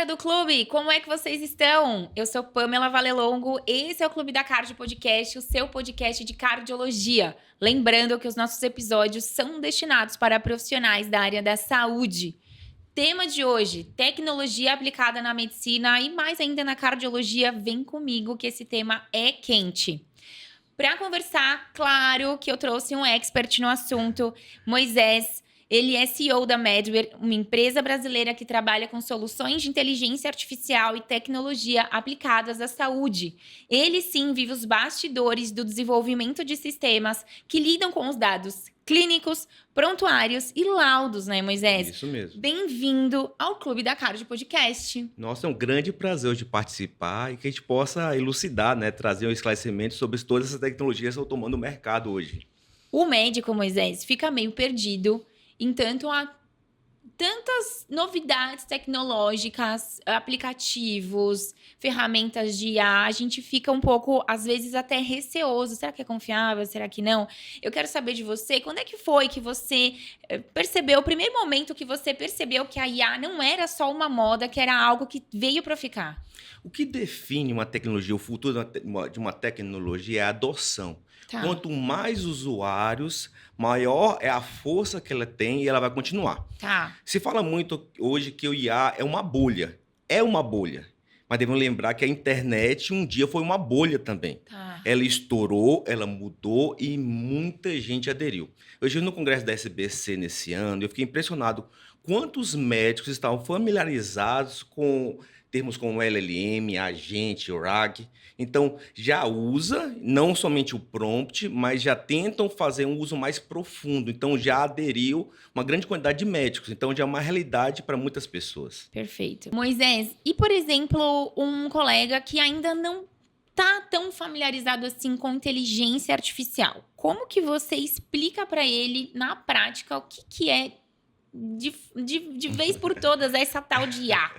do clube, como é que vocês estão? Eu sou Pamela Valelongo, esse é o Clube da Cardio Podcast, o seu podcast de cardiologia. Lembrando que os nossos episódios são destinados para profissionais da área da saúde. Tema de hoje, tecnologia aplicada na medicina e mais ainda na cardiologia. Vem comigo que esse tema é quente. Para conversar, claro que eu trouxe um expert no assunto, Moisés. Ele é CEO da Medware, uma empresa brasileira que trabalha com soluções de inteligência artificial e tecnologia aplicadas à saúde. Ele sim vive os bastidores do desenvolvimento de sistemas que lidam com os dados clínicos, prontuários e laudos, né, Moisés? Isso mesmo. Bem-vindo ao Clube da Cardio Podcast. Nossa, é um grande prazer hoje participar e que a gente possa elucidar, né, trazer um esclarecimento sobre todas essas tecnologias que estão tomando o mercado hoje. O médico, Moisés, fica meio perdido em tantas novidades tecnológicas, aplicativos, ferramentas de IA, a gente fica um pouco, às vezes, até receoso. Será que é confiável? Será que não? Eu quero saber de você, quando é que foi que você percebeu, o primeiro momento que você percebeu que a IA não era só uma moda, que era algo que veio para ficar? O que define uma tecnologia, o futuro de uma tecnologia é a adoção. Tá. Quanto mais usuários, maior é a força que ela tem e ela vai continuar. Tá. Se fala muito hoje que o IA é uma bolha. É uma bolha. Mas devemos lembrar que a internet um dia foi uma bolha também. Tá. Ela estourou, ela mudou e muita gente aderiu. Eu estive no congresso da SBC nesse ano e eu fiquei impressionado quantos médicos estavam familiarizados com termos como LLM, agente, RAG. Então, já usa não somente o prompt, mas já tentam fazer um uso mais profundo. Então, já aderiu uma grande quantidade de médicos. Então, já é uma realidade para muitas pessoas. Perfeito. Moisés, e por exemplo, um colega que ainda não tá tão familiarizado assim com inteligência artificial, como que você explica para ele na prática o que é de vez por todas essa tal de IA?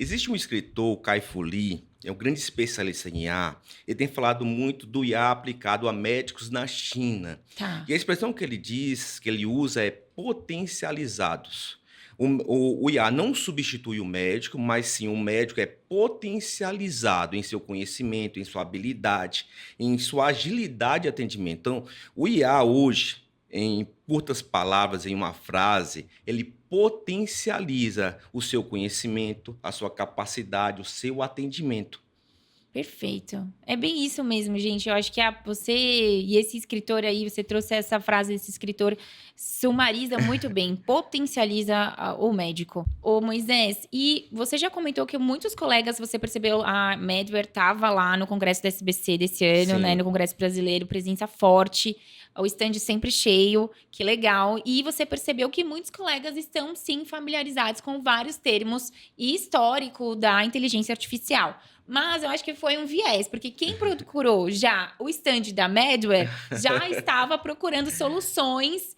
Existe um escritor, o Kai-Fu Lee, é um grande especialista em IA. Ele tem falado muito do IA aplicado a médicos na China. Tá. E a expressão que ele diz, que ele usa é potencializados. O IA não substitui o médico, mas sim o médico é potencializado em seu conhecimento, em sua habilidade, em sua agilidade de atendimento. Então, o IA hoje, em curtas palavras, em uma frase, ele potencializa o seu conhecimento, a sua capacidade, o seu atendimento. Perfeito. É bem isso mesmo, gente. Eu acho que você e esse escritor aí, você trouxe essa frase desse escritor, sumariza muito bem, potencializa o médico. Ô, Moisés, e você já comentou que muitos colegas, você percebeu, a Medware estava lá no Congresso da SBC desse ano, Sim. né? No Congresso Brasileiro, presença forte, o stand sempre cheio, que legal. E você percebeu que muitos colegas estão, sim, familiarizados com vários termos e histórico da inteligência artificial. Mas eu acho que foi um viés, porque quem procurou já o stand da Medware já estava procurando soluções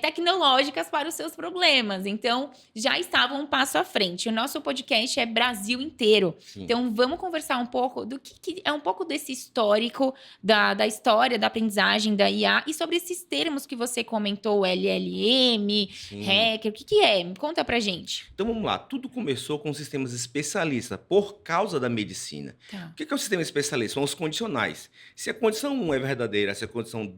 tecnológicas para os seus problemas. Então, já estavam um passo à frente. O nosso podcast é Brasil inteiro. Sim. Então, vamos conversar um pouco do que é um pouco desse histórico, da história, da aprendizagem da IA e sobre esses termos que você comentou, LLM, Sim. hacker, o que é? Conta pra gente. Então vamos lá, tudo começou com sistemas especialistas por causa da medicina. Tá. O que é o sistema especialista? São os condicionais. Se a condição 1 é verdadeira, se a condição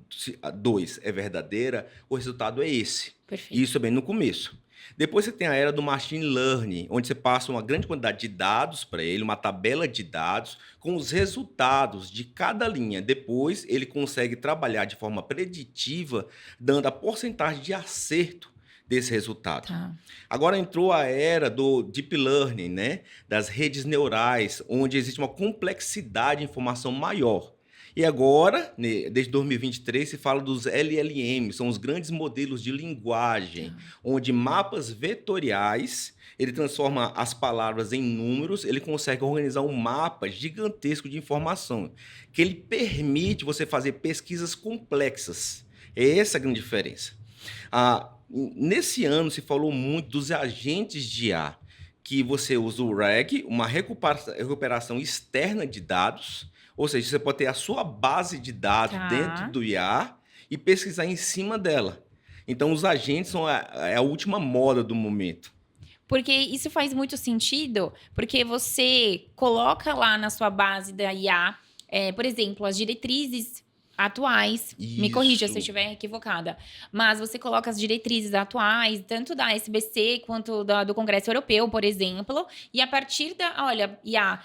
2 é verdadeira, o resultado é esse. Perfeito. Isso é bem no começo. Depois você tem a era do machine learning, onde você passa uma grande quantidade de dados para ele, uma tabela de dados com os resultados de cada linha. Depois ele consegue trabalhar de forma preditiva, dando a porcentagem de acerto desse resultado. Tá. Agora entrou a era do deep learning, né? Das redes neurais, onde existe uma complexidade de informação maior. E agora, desde 2023, se fala dos LLM, são os grandes modelos de linguagem, onde mapas vetoriais, ele transforma as palavras em números, ele consegue organizar um mapa gigantesco de informação, que ele permite você fazer pesquisas complexas. É essa a grande diferença. Nesse ano se falou muito dos agentes de IA, que você usa o RAG, uma recuperação externa de dados, ou seja, você pode ter a sua base de dados dentro do IA e pesquisar em cima dela. Então, os agentes são a última moda do momento. Porque isso faz muito sentido, porque você coloca lá na sua base da IA, por exemplo, as diretrizes atuais. Me corrija se eu Isso. estiver equivocada. Mas você coloca as diretrizes atuais, tanto da SBC quanto do Congresso Europeu, por exemplo. E a partir olha, IA,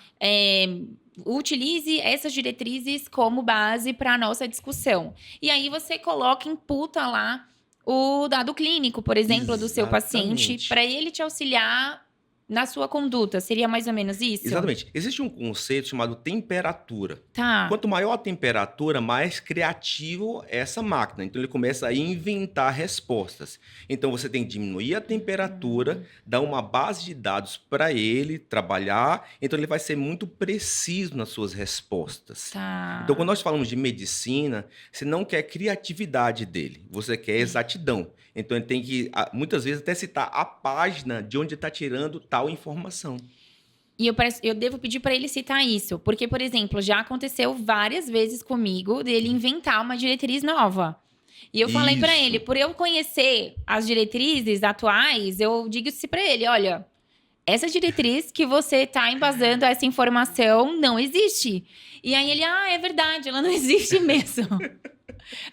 utilize essas diretrizes como base para a nossa discussão. E aí você coloca, imputa lá o dado clínico, por exemplo, do seu paciente, Exatamente. para ele te auxiliar na sua conduta. Seria mais ou menos isso? Exatamente. Existe um conceito chamado temperatura. Tá. Quanto maior a temperatura, mais criativo é essa máquina. Então ele começa a inventar respostas. Então você tem que diminuir a temperatura, dar uma base de dados para ele trabalhar. Então ele vai ser muito preciso nas suas respostas. Então quando Tá. nós falamos de medicina, você não quer criatividade dele, você quer exatidão. Então ele tem que, muitas vezes, até citar a página de onde está tirando tal informação. E eu devo pedir para ele citar isso. Porque, por exemplo, já aconteceu várias vezes comigo dele inventar uma diretriz nova. E eu falei para ele, Isso. por eu conhecer as diretrizes atuais, eu digo isso para ele, olha, essa diretriz que você está embasando essa informação não existe. E aí ele, é verdade, ela não existe mesmo.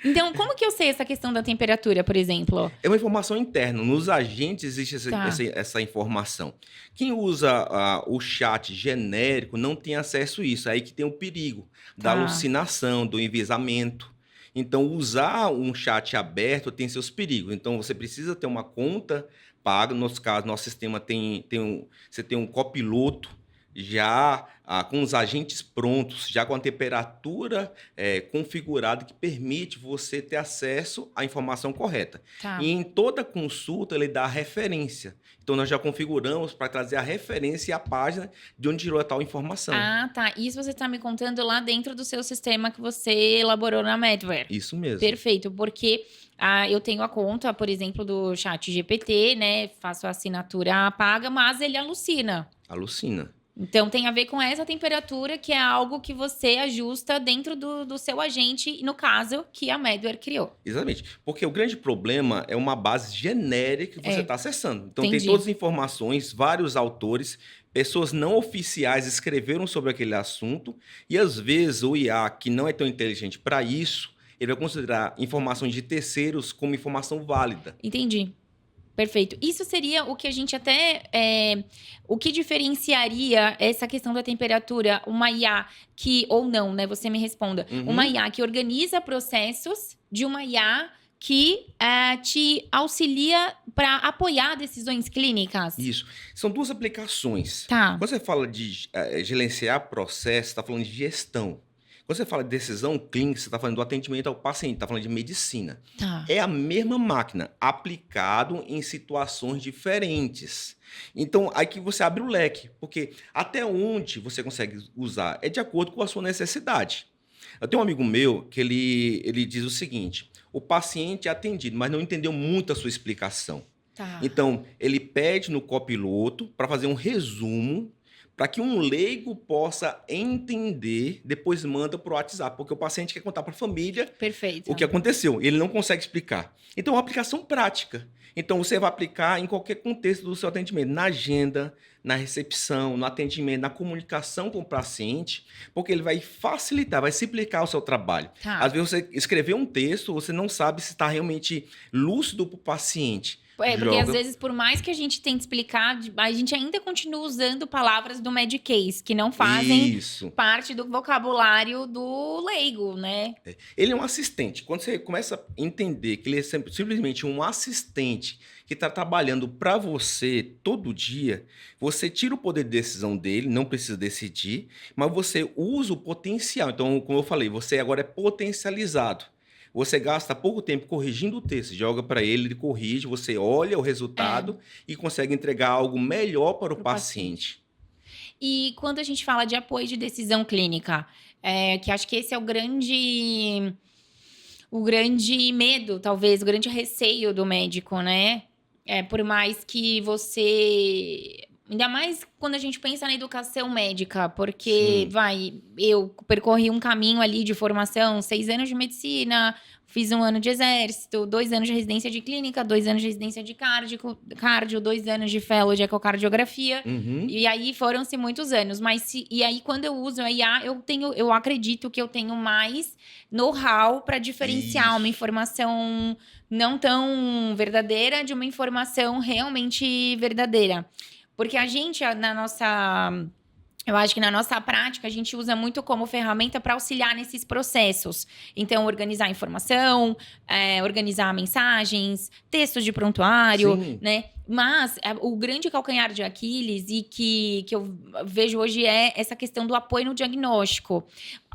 Então, como que eu sei essa questão da temperatura, por exemplo? É uma informação interna. Nos agentes existe Tá. essa informação. Quem usa o chat genérico não tem acesso a isso. Aí que tem o perigo da Tá. alucinação, do enviesamento. Então, usar um chat aberto tem seus perigos. Então, você precisa ter uma conta paga. No nosso caso, nosso sistema você tem um copiloto já com os agentes prontos, já com a temperatura configurada que permite você ter acesso à informação correta. Tá. E em toda consulta ele dá a referência. Então nós já configuramos para trazer a referência e a página de onde tirou a tal informação. Ah, tá. Isso você está me contando lá dentro do seu sistema que você elaborou na Medware. Isso mesmo. Perfeito, porque eu tenho a conta, por exemplo, do Chat GPT, né? Faço a assinatura paga, mas ele alucina. Alucina. Então, tem a ver com essa temperatura, que é algo que você ajusta dentro do seu agente, no caso, que a Medware criou. Exatamente. Porque o grande problema é uma base genérica que você está acessando. Então, entendi. tem todas as informações, vários autores, pessoas não oficiais escreveram sobre aquele assunto, e às vezes o IA, que não é tão inteligente para isso, ele vai considerar informações de terceiros como informação válida. Entendi. Perfeito. Isso seria o que a gente até... o que diferenciaria essa questão da temperatura? Uma IA que... Ou não, né? Você me responda. Uhum. Uma IA que organiza processos de uma IA que te auxilia para apoiar decisões clínicas. Isso. São duas aplicações. Tá. Quando você fala de gerenciar processo, você está falando de gestão. Quando você fala de decisão clínica, você está falando do atendimento ao paciente, está falando de medicina. Tá. É a mesma máquina, aplicado em situações diferentes. Então, aí que você abre o leque, porque até onde você consegue usar é de acordo com a sua necessidade. Eu tenho um amigo meu que ele diz o seguinte, o paciente é atendido, mas não entendeu muito a sua explicação. Tá. Então, ele pede no copiloto para fazer um resumo para que um leigo possa entender, depois manda para o WhatsApp, porque o paciente quer contar para a família Perfeito. o que aconteceu, ele não consegue explicar. Então, é uma aplicação prática. Então, você vai aplicar em qualquer contexto do seu atendimento, na agenda, na recepção, no atendimento, na comunicação com o paciente, porque ele vai facilitar, vai simplificar o seu trabalho. Tá. Às vezes, você escreveu um texto, você não sabe se está realmente lúcido para o paciente. Porque às vezes, por mais que a gente tente explicar, a gente ainda continua usando palavras do Medicase, que não fazem parte do vocabulário do leigo, né? Ele é um assistente. Quando você começa a entender que ele é simplesmente um assistente que está trabalhando para você todo dia, você tira o poder de decisão dele, não precisa decidir, mas você usa o potencial. Então, como eu falei, você agora é potencializado. Você gasta pouco tempo corrigindo o texto, joga para ele corrige, você olha o resultado e consegue entregar algo melhor para o paciente. E quando a gente fala de apoio de decisão clínica, que acho que esse é o grande medo, talvez, o grande receio do médico, né? Por mais que você... Ainda mais quando a gente pensa na educação médica, porque, Sim. eu percorri um caminho ali de formação, 6 anos de medicina, fiz 1 ano de exército, 2 anos de residência de clínica, 2 anos de residência de cardio, 2 anos de fellow de ecocardiografia. Uhum. E aí foram-se muitos anos. E aí, quando eu uso a IA, eu acredito que eu tenho mais know-how para diferenciar uma Isso. informação não tão verdadeira de uma informação realmente verdadeira. Porque a gente, eu acho que na nossa prática, a gente usa muito como ferramenta para auxiliar nesses processos. Então, organizar a informação, organizar mensagens, textos de prontuário, Sim. né? Mas o grande calcanhar de Aquiles e que eu vejo hoje é essa questão do apoio no diagnóstico.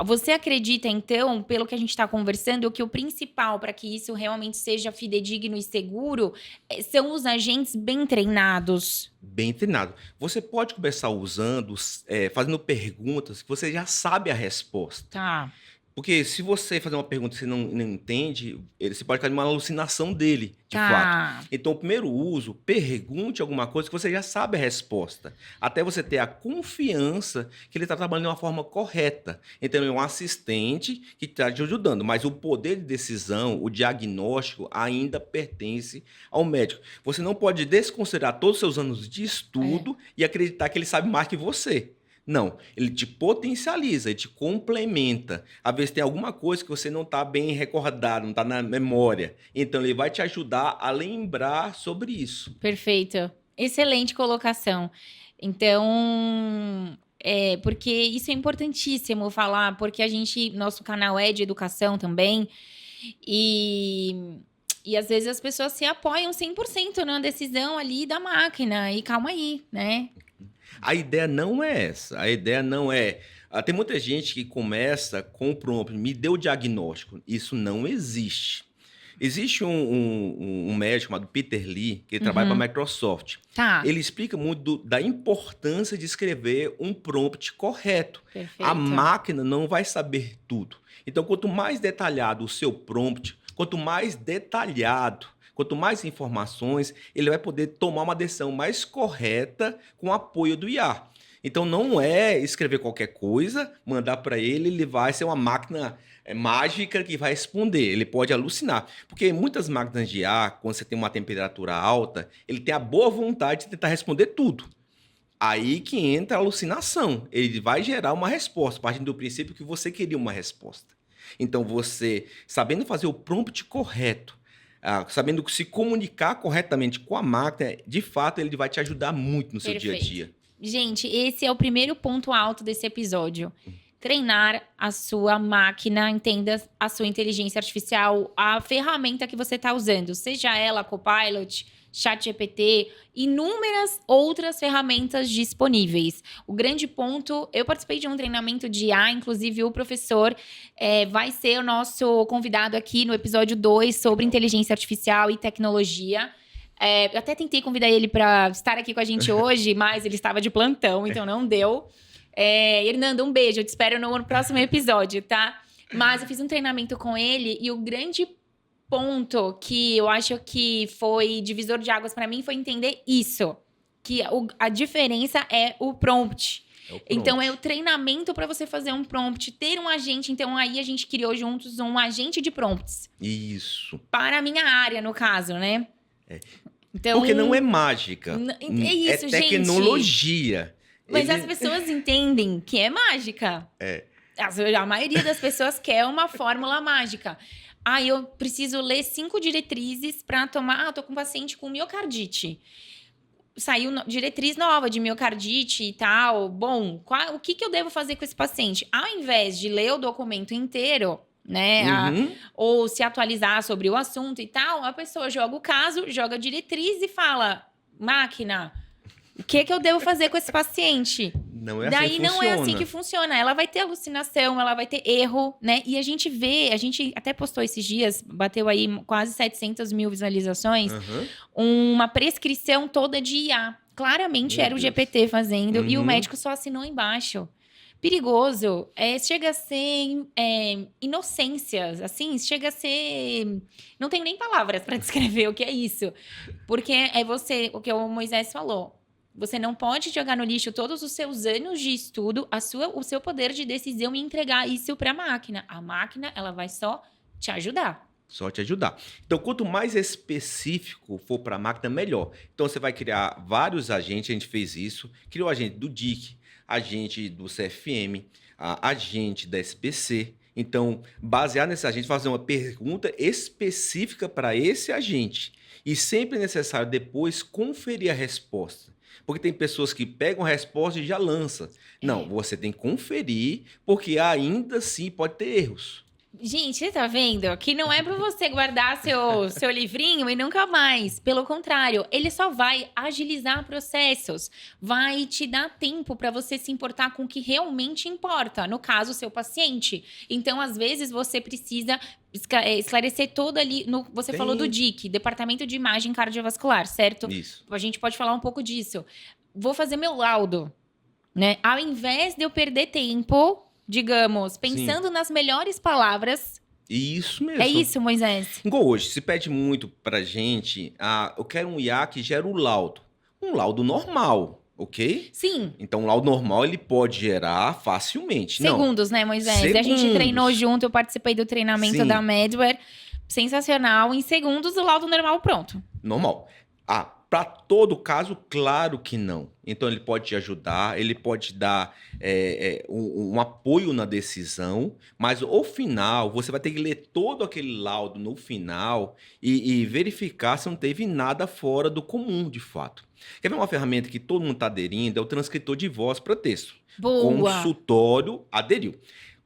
Você acredita, então, pelo que a gente está conversando, que o principal para que isso realmente seja fidedigno e seguro são os agentes bem treinados? Bem treinado. Você pode começar usando, fazendo perguntas que você já sabe a resposta. Tá, Porque se você fazer uma pergunta que você não entende, você pode cair numa alucinação dele, de fato. tá. Então, o primeiro uso, pergunte alguma coisa que você já sabe a resposta, até você ter a confiança que ele está trabalhando de uma forma correta. Então, é um assistente que está te ajudando, mas o poder de decisão, o diagnóstico, ainda pertence ao médico. Você não pode desconsiderar todos os seus anos de É. estudo e acreditar que ele sabe mais que você. Não, ele te potencializa, ele te complementa. Às vezes tem alguma coisa que você não está bem recordado, não está na memória. Então ele vai te ajudar a lembrar sobre isso. Perfeito. Excelente colocação. Então, porque isso é importantíssimo falar, porque nosso canal é de educação também, e, e às vezes as pessoas se apoiam 100% na decisão ali da máquina, e calma aí, né? A ideia não é essa. A ideia não é. Tem muita gente que começa com o prompt, me deu o diagnóstico. Isso não existe. Existe um médico chamado Peter Lee, que ele trabalha para a Uhum. Microsoft. Tá, Ele explica muito da importância de escrever um prompt correto. A perfeito. máquina não vai saber tudo. Então, quanto mais detalhado o seu prompt, quanto mais informações, ele vai poder tomar uma decisão mais correta com o apoio do IA. Então, não é escrever qualquer coisa, mandar para ele vai ser uma máquina mágica que vai responder. Ele pode alucinar. Porque muitas máquinas de IA, quando você tem uma temperatura alta, ele tem a boa vontade de tentar responder tudo. Aí que entra a alucinação. Ele vai gerar uma resposta, partindo do princípio que você queria uma resposta. Então, você, sabendo fazer o prompt correto, sabendo se comunicar corretamente com a máquina, de fato, ele vai te ajudar muito no seu dia a Perfeito. dia. Gente, esse é o primeiro ponto alto desse episódio. Treinar a sua máquina, entenda a sua inteligência artificial, a ferramenta que você está usando, seja ela Copilot, ChatGPT, inúmeras outras ferramentas disponíveis. O grande ponto, eu participei de um treinamento de IA, inclusive o professor vai ser o nosso convidado aqui no episódio 2 sobre inteligência artificial e tecnologia. Eu até tentei convidar ele para estar aqui com a gente hoje, mas ele estava de plantão, então não deu. Hernando, um beijo. Eu te espero no próximo episódio, tá? Mas eu fiz um treinamento com ele e o grande ponto que eu acho que foi divisor de águas para mim foi entender isso. Que a diferença é o prompt. É o Então, prompt. é o treinamento para você fazer um prompt, ter um agente. Então, aí a gente criou juntos um agente de prompts. Isso. Para a minha área, no caso, né? Então, Porque não é mágica. é isso, É gente. tecnologia. Mas as pessoas entendem que é mágica. A maioria das pessoas quer uma fórmula mágica. Eu preciso ler 5 diretrizes para tomar. Tô com um paciente com miocardite. Saiu diretriz nova de miocardite e tal. Bom, o que eu devo fazer com esse paciente? Ao invés de ler o documento inteiro, né? Uhum. Ou se atualizar sobre o assunto e tal, a pessoa joga o caso, joga a diretriz e fala: máquina, o que eu devo fazer com esse paciente? Não é Daí assim que não é assim funciona. que funciona. Ela vai ter alucinação, ela vai ter erro, né? E a gente até postou esses dias, bateu aí quase 700 mil visualizações, Aham. uma prescrição toda de IA. Claramente Meu era o Deus. GPT fazendo e o Uhum. médico só assinou embaixo. Perigoso. Chega a ser inocências, assim, chega a ser... Não tenho nem palavras para descrever o que é isso. Porque é o que o Moisés falou. Você não pode jogar no lixo todos os seus anos de estudo, o seu poder de decisão e entregar isso para a máquina. A máquina, ela vai só te ajudar. Só te ajudar. Então, quanto mais específico for para a máquina, melhor. Então, você vai criar vários agentes, a gente fez isso. Criou agente do DIC, agente do CFM, agente da SPC. Então, baseado nesse agente, fazer uma pergunta específica para esse agente. E sempre é necessário depois conferir a resposta. Porque tem pessoas que pegam a resposta e já lançam. Não, você tem que conferir, porque ainda assim pode ter erros. Gente, você tá vendo? Que não é para você guardar seu livrinho e nunca mais. Pelo contrário, ele só vai agilizar processos. Vai te dar tempo para você se importar com o que realmente importa. No caso, o seu paciente. Então, às vezes, você precisa esclarecer todo ali. Você falou do DIC, Departamento de Imagem Cardiovascular, certo? Isso. A gente pode falar um pouco disso. Vou fazer meu laudo, né? Ao invés de eu perder tempo, digamos, pensando nas melhores palavras. Isso mesmo. É isso, Moisés? Igual hoje, se pede muito pra gente, eu quero um IA que gera o laudo. Um laudo normal, ok? Sim. Então, um laudo normal, ele pode gerar facilmente. Segundos, né, Moisés? Segundos. A gente treinou junto, eu participei do treinamento da Medware. Sensacional. Em segundos, o laudo normal pronto. Normal. Para todo caso, claro que não. Então, ele pode te ajudar, ele pode te dar um apoio na decisão, mas ao final, você vai ter que ler todo aquele laudo no final e verificar se não teve nada fora do comum, de fato. Quer ver uma ferramenta que todo mundo está aderindo? É o transcritor de voz para texto. Boa! Consultório aderiu.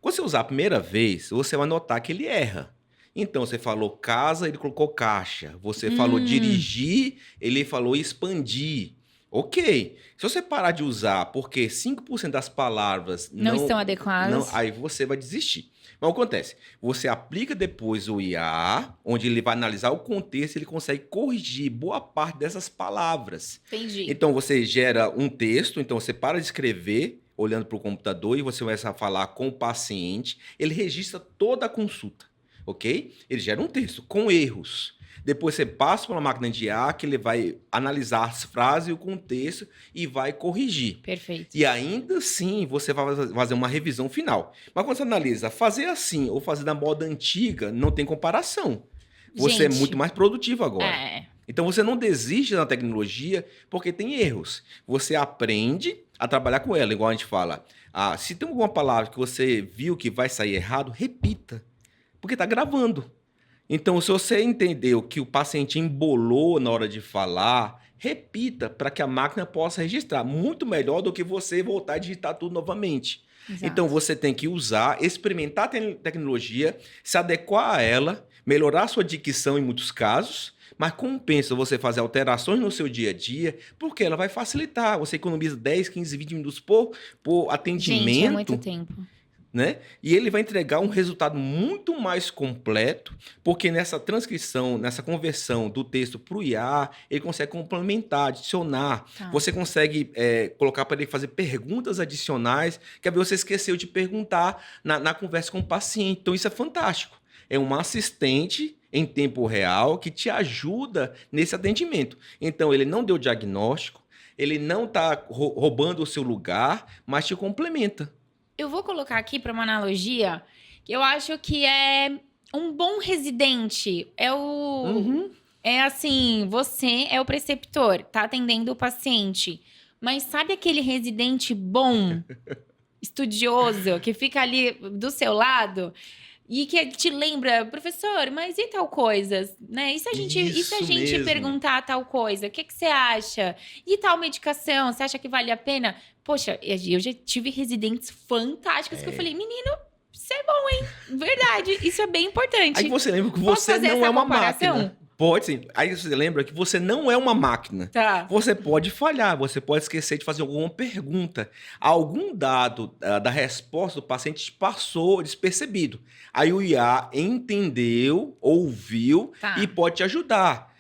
Quando você usar a primeira vez, você vai notar que ele erra. Então, você falou casa, ele colocou caixa. Você falou dirigir, ele falou expandir. Ok. Se você parar de usar porque 5% das palavras não estão adequadas, aí você vai desistir. Mas o que acontece? Você aplica depois o IA, onde ele vai analisar o contexto, ele consegue corrigir boa parte dessas palavras. Entendi. Então, você gera um texto, então você para de escrever, olhando para o computador, e você começa a falar com o paciente, ele registra toda a consulta. Ok? Ele gera um texto com erros. Depois você passa para uma máquina de IA que ele vai analisar as frases e o contexto e vai corrigir. Perfeito. E ainda assim você vai fazer uma revisão final. Mas quando você analisa fazer assim ou fazer da moda antiga, não tem comparação. Você é muito mais produtivo agora. Então você não desiste da tecnologia porque tem erros. Você aprende a trabalhar com ela, igual a gente fala. Se tem alguma palavra que você viu que vai sair errado, repita. Porque está gravando. Então, se você entendeu que o paciente embolou na hora de falar, repita para que a máquina possa registrar. Muito melhor do que você voltar a digitar tudo novamente. Exato. Então, você tem que usar, experimentar a tecnologia, se adequar a ela, melhorar a sua dicção em muitos casos, mas compensa você fazer alterações no seu dia a dia, porque ela vai facilitar. Você economiza 10, 15, 20 minutos por atendimento. Gente, é muito tempo. Né? E ele vai entregar um resultado muito mais completo, porque nessa transcrição, nessa conversão do texto para o IA, ele consegue complementar, adicionar. Tá. Você consegue colocar para ele fazer perguntas adicionais que você esqueceu de perguntar na conversa com o paciente. Então, isso é fantástico. É um assistente em tempo real que te ajuda nesse atendimento. Então, ele não deu diagnóstico, ele não está roubando o seu lugar, mas te complementa. Eu vou colocar aqui para uma analogia que eu acho que é um bom residente. É assim, você é o preceptor, tá atendendo o paciente. Mas sabe aquele residente bom, estudioso, que fica ali do seu lado e que te lembra, professor, mas e tal coisa? Né? E se a gente perguntar tal coisa? O que você acha? E tal medicação? Você acha que vale a pena? Poxa, eu já tive residentes fantásticos que eu falei, menino, isso é bom, hein? Verdade, isso é bem importante. Aí você lembra que você não é uma máquina. Pode sim. Aí você lembra que você não é uma máquina. Tá. Você pode falhar, você pode esquecer de fazer alguma pergunta. Algum dado da resposta do paciente passou despercebido. Aí o IA entendeu, ouviu e pode te ajudar.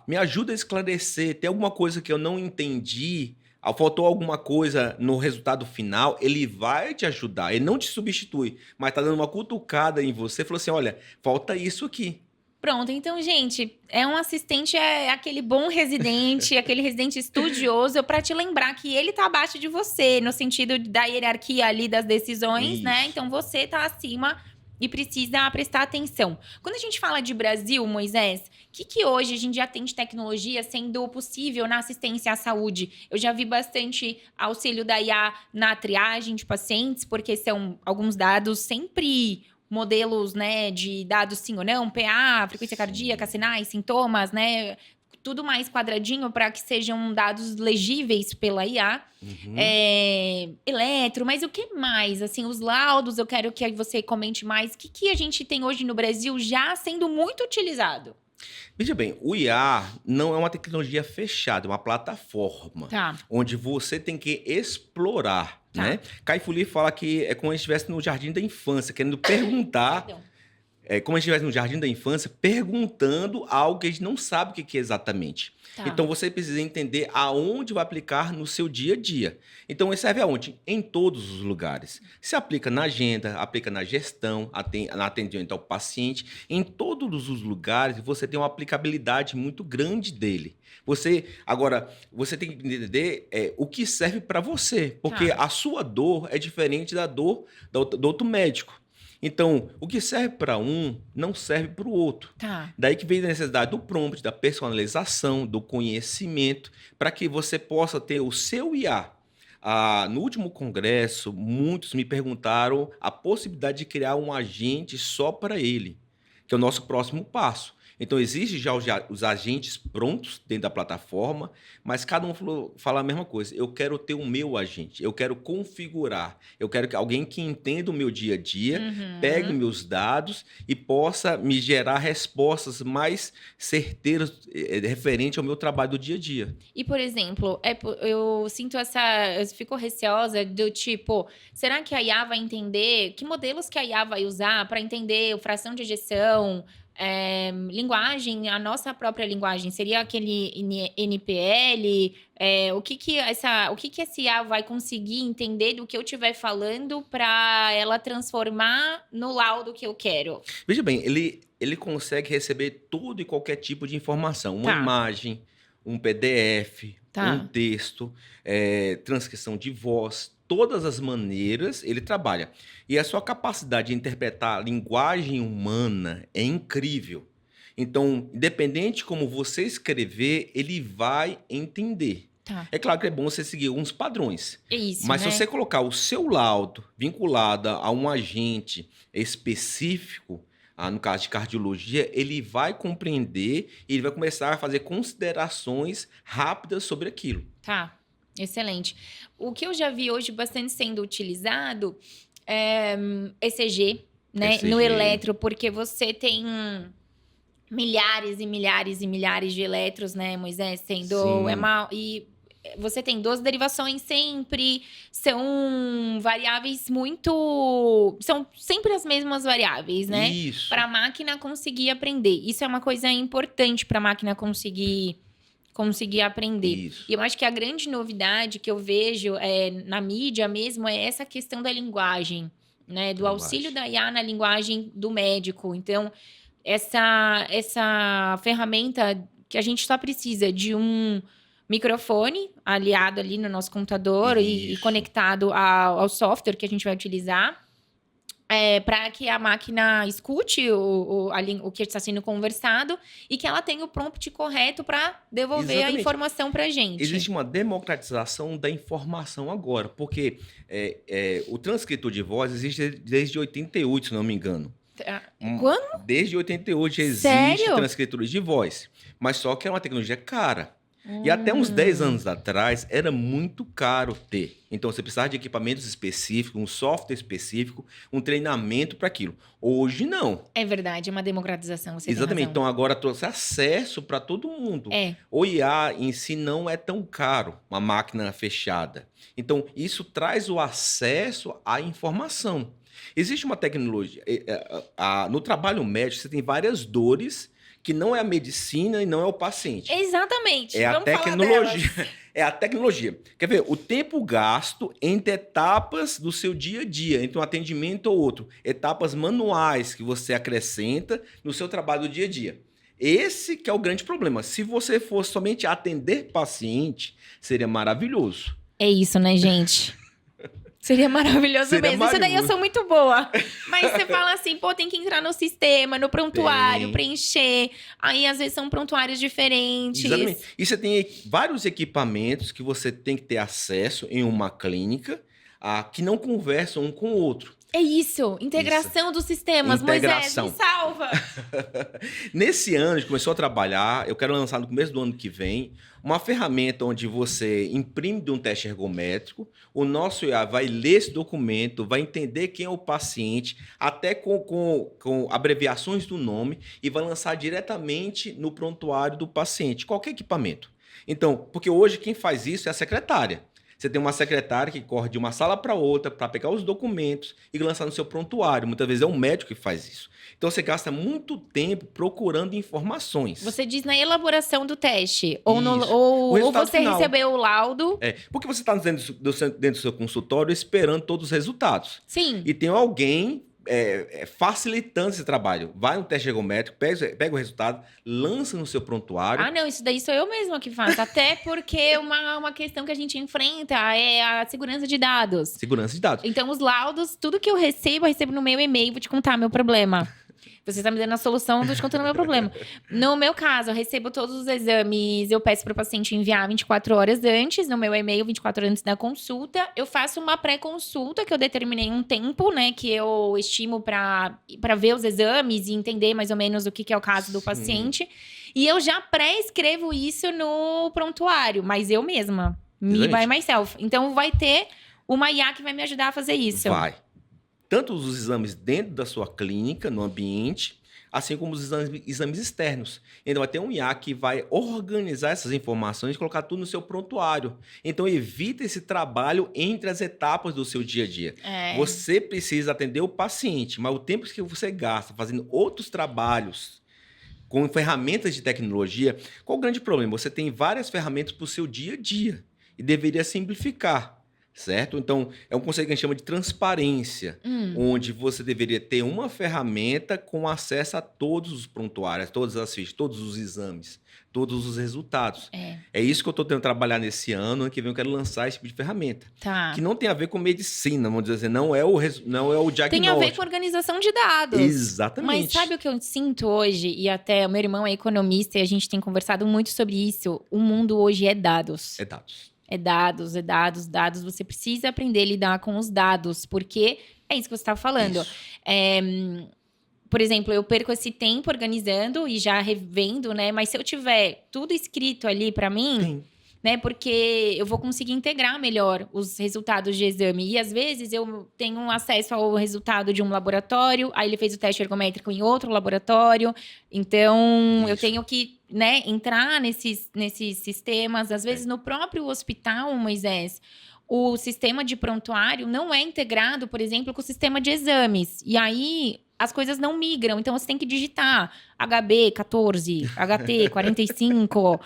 Me ajuda a esclarecer. Tem alguma coisa que eu não entendi? Faltou alguma coisa no resultado final, ele vai te ajudar. Ele não te substitui, mas tá dando uma cutucada em você. Falou assim, olha, falta isso aqui. Pronto, então, gente, é um assistente, é aquele bom residente, aquele residente estudioso, para te lembrar que ele tá abaixo de você, no sentido da hierarquia ali das decisões, né? Isso. Então, você tá acima e precisa prestar atenção. Quando a gente fala de Brasil, Moisés, o que hoje a gente já tem de tecnologia sendo possível na assistência à saúde? Eu já vi bastante auxílio da IA na triagem de pacientes, porque são alguns dados sempre modelos, né, de dados sim ou não, PA, frequência cardíaca, sinais, sintomas, né, tudo mais quadradinho para que sejam dados legíveis pela IA. Uhum. Eletro, mas o que mais? Assim, os laudos, eu quero que você comente mais. O que a gente tem hoje no Brasil já sendo muito utilizado? Veja bem, o IA não é uma tecnologia fechada, é uma plataforma. Tá. Onde você tem que explorar, Tá. né? Kai-Fu Lee fala que é como se estivesse no jardim da infância, querendo perguntar. Perdão. É como se estivesse no jardim da infância, perguntando algo que a gente não sabe o que é exatamente. Tá. Então, você precisa entender aonde vai aplicar no seu dia a dia. Então, ele serve aonde? Em todos os lugares. Se aplica na agenda, aplica na gestão, na atendimento ao paciente. Em todos os lugares, você tem uma aplicabilidade muito grande dele. Agora, você tem que entender o que serve para você. Porque Tá. a sua dor é diferente da dor do outro médico. Então, o que serve para um não serve para o outro. Tá. Daí que vem a necessidade do prompt, da personalização, do conhecimento, para que você possa ter o seu IA. No último congresso, muitos me perguntaram a possibilidade de criar um agente só para ele, que é o nosso próximo passo. Então, existem já os agentes prontos dentro da plataforma, mas cada um fala a mesma coisa. Eu quero ter o meu agente, eu quero configurar, eu quero que alguém que entenda o meu dia a dia, pegue meus dados e possa me gerar respostas mais certeiras referente ao meu trabalho do dia a dia. E, por exemplo, eu sinto eu fico receosa do tipo, será que a IA vai entender, que modelos que a IA vai usar para entender fração de ejeção, linguagem, a nossa própria linguagem, seria aquele NPL, o que essa IA vai conseguir entender do que eu estiver falando para ela transformar no laudo que eu quero? Veja bem, ele consegue receber todo e qualquer tipo de informação, uma Tá. imagem, um PDF, Tá. um texto, transcrição de voz, todas as maneiras ele trabalha. E a sua capacidade de interpretar a linguagem humana é incrível. Então, independente de como você escrever, ele vai entender. Tá. É claro que é bom você seguir uns padrões. É isso, Mas né? se você colocar o seu laudo vinculado a um agente específico, no caso de cardiologia, ele vai compreender e ele vai começar a fazer considerações rápidas sobre aquilo. Tá, excelente. O que eu já vi hoje bastante sendo utilizado é ECG, né? ECG. No eletro, porque você tem milhares e milhares e milhares de eletros, né, Moisés? Sendo. Sim. E você tem 12 derivações sempre, são variáveis muito. São sempre as mesmas variáveis, né? Isso. Para a máquina conseguir aprender. Isso é uma coisa importante para a máquina conseguir aprender. Isso. E eu acho que a grande novidade que eu vejo na mídia mesmo é essa questão da linguagem, né? Do auxílio da IA na linguagem do médico. Então, essa ferramenta que a gente só precisa de um microfone aliado ali no nosso computador e conectado ao software que a gente vai utilizar. Para que a máquina escute o que está sendo conversado e que ela tenha o prompt correto para devolver Exatamente. a informação para a gente. Existe uma democratização da informação agora, porque o transcritor de voz existe desde 88, se não me engano. Quando? Desde 88 já existe Sério? transcritores de voz, mas só que é uma tecnologia cara. E até uns 10 anos atrás era muito caro ter. Então você precisava de equipamentos específicos, um software específico, um treinamento para aquilo. Hoje não. É verdade, é uma democratização. Você Exatamente. tem razão. Então agora trouxe acesso para todo mundo. É. O IA em si não é tão caro, uma máquina fechada. Então isso traz o acesso à informação. Existe uma tecnologia. No trabalho médico, você tem várias dores que não é a medicina e não é o paciente. Exatamente. É a Vamos falar tecnologia. delas. É a tecnologia. Quer ver? O tempo gasto entre etapas do seu dia a dia, entre um atendimento ou outro. Etapas manuais que você acrescenta no seu trabalho do dia a dia. Esse que é o grande problema. Se você fosse somente atender paciente, seria maravilhoso. É isso, né, gente? Seria maravilhoso Seria mesmo. Isso daí eu maravilhoso. sou muito boa. Mas você fala assim, pô, tem que entrar no sistema, no prontuário, Tem. preencher. Aí, às vezes, são prontuários diferentes. Exatamente. E você tem vários equipamentos que você tem que ter acesso em uma clínica que não conversam um com o outro. É isso. Integração dos sistemas. Integração. Moisés, me salva. Nesse ano, a gente começou a trabalhar, eu quero lançar no começo do ano que vem, uma ferramenta onde você imprime de um teste ergométrico, o nosso IA vai ler esse documento, vai entender quem é o paciente, até com abreviações do nome, e vai lançar diretamente no prontuário do paciente, qualquer equipamento. Então, porque hoje quem faz isso é a secretária. Você tem uma secretária que corre de uma sala para outra para pegar os documentos e lançar no seu prontuário. Muitas vezes é um médico que faz isso. Então você gasta muito tempo procurando informações. Você diz na elaboração do teste. Ou, Isso. O ou resultado você final. recebeu o laudo. Porque você está dentro do seu consultório esperando todos os resultados. Sim. E tem alguém facilitando esse trabalho. Vai no teste ergométrico, pega o resultado, lança no seu prontuário. Ah, não, isso daí sou eu mesma que faço. Até porque uma questão que a gente enfrenta é a segurança de dados. Segurança de dados. Então, os laudos, tudo que eu recebo no meu e-mail. Vou te contar meu problema. Você está me dando a solução, eu tô te contando o meu problema. No meu caso, eu recebo todos os exames, eu peço para o paciente enviar 24 horas antes, no meu e-mail, 24 horas antes da consulta. Eu faço uma pré-consulta, que eu determinei um tempo, né, que eu estimo para ver os exames e entender mais ou menos o que é o caso do paciente. E eu já pré-escrevo isso no prontuário, mas eu mesma, me by myself. Então, vai ter uma IA que vai me ajudar a fazer isso. Vai. Tanto os exames dentro da sua clínica, no ambiente, assim como os exames externos. Então, vai ter um IA que vai organizar essas informações e colocar tudo no seu prontuário. Então, evita esse trabalho entre as etapas do seu dia a dia. Você precisa atender o paciente, mas o tempo que você gasta fazendo outros trabalhos com ferramentas de tecnologia, qual o grande problema? Você tem várias ferramentas para o seu dia a dia e deveria simplificar. Certo? Então, é um conceito que a gente chama de transparência, onde você deveria ter uma ferramenta com acesso a todos os prontuários, todas as fichas, todos os exames, todos os resultados. É isso que eu estou tentando trabalhar nesse ano que vem eu quero lançar esse tipo de ferramenta. Tá. Que não tem a ver com medicina, vamos dizer assim, não é o diagnóstico. Tem a ver com organização de dados. Exatamente. Mas sabe o que eu sinto hoje? E até o meu irmão é economista e a gente tem conversado muito sobre isso. O mundo hoje é dados. É dados. É dados, é dados, dados. Você precisa aprender a lidar com os dados, porque é isso que você estava falando. Por exemplo, eu perco esse tempo organizando e já revendo, né? Mas se eu tiver tudo escrito ali para mim, Sim. né? Porque eu vou conseguir integrar melhor os resultados de exame. E às vezes eu tenho acesso ao resultado de um laboratório, aí ele fez o teste ergométrico em outro laboratório. Então, Isso. eu tenho que, né, entrar nesses sistemas. Às vezes, no próprio hospital, Moisés, o sistema de prontuário não é integrado, por exemplo, com o sistema de exames. E aí, as coisas não migram. Então, você tem que digitar HB 14, HT 45.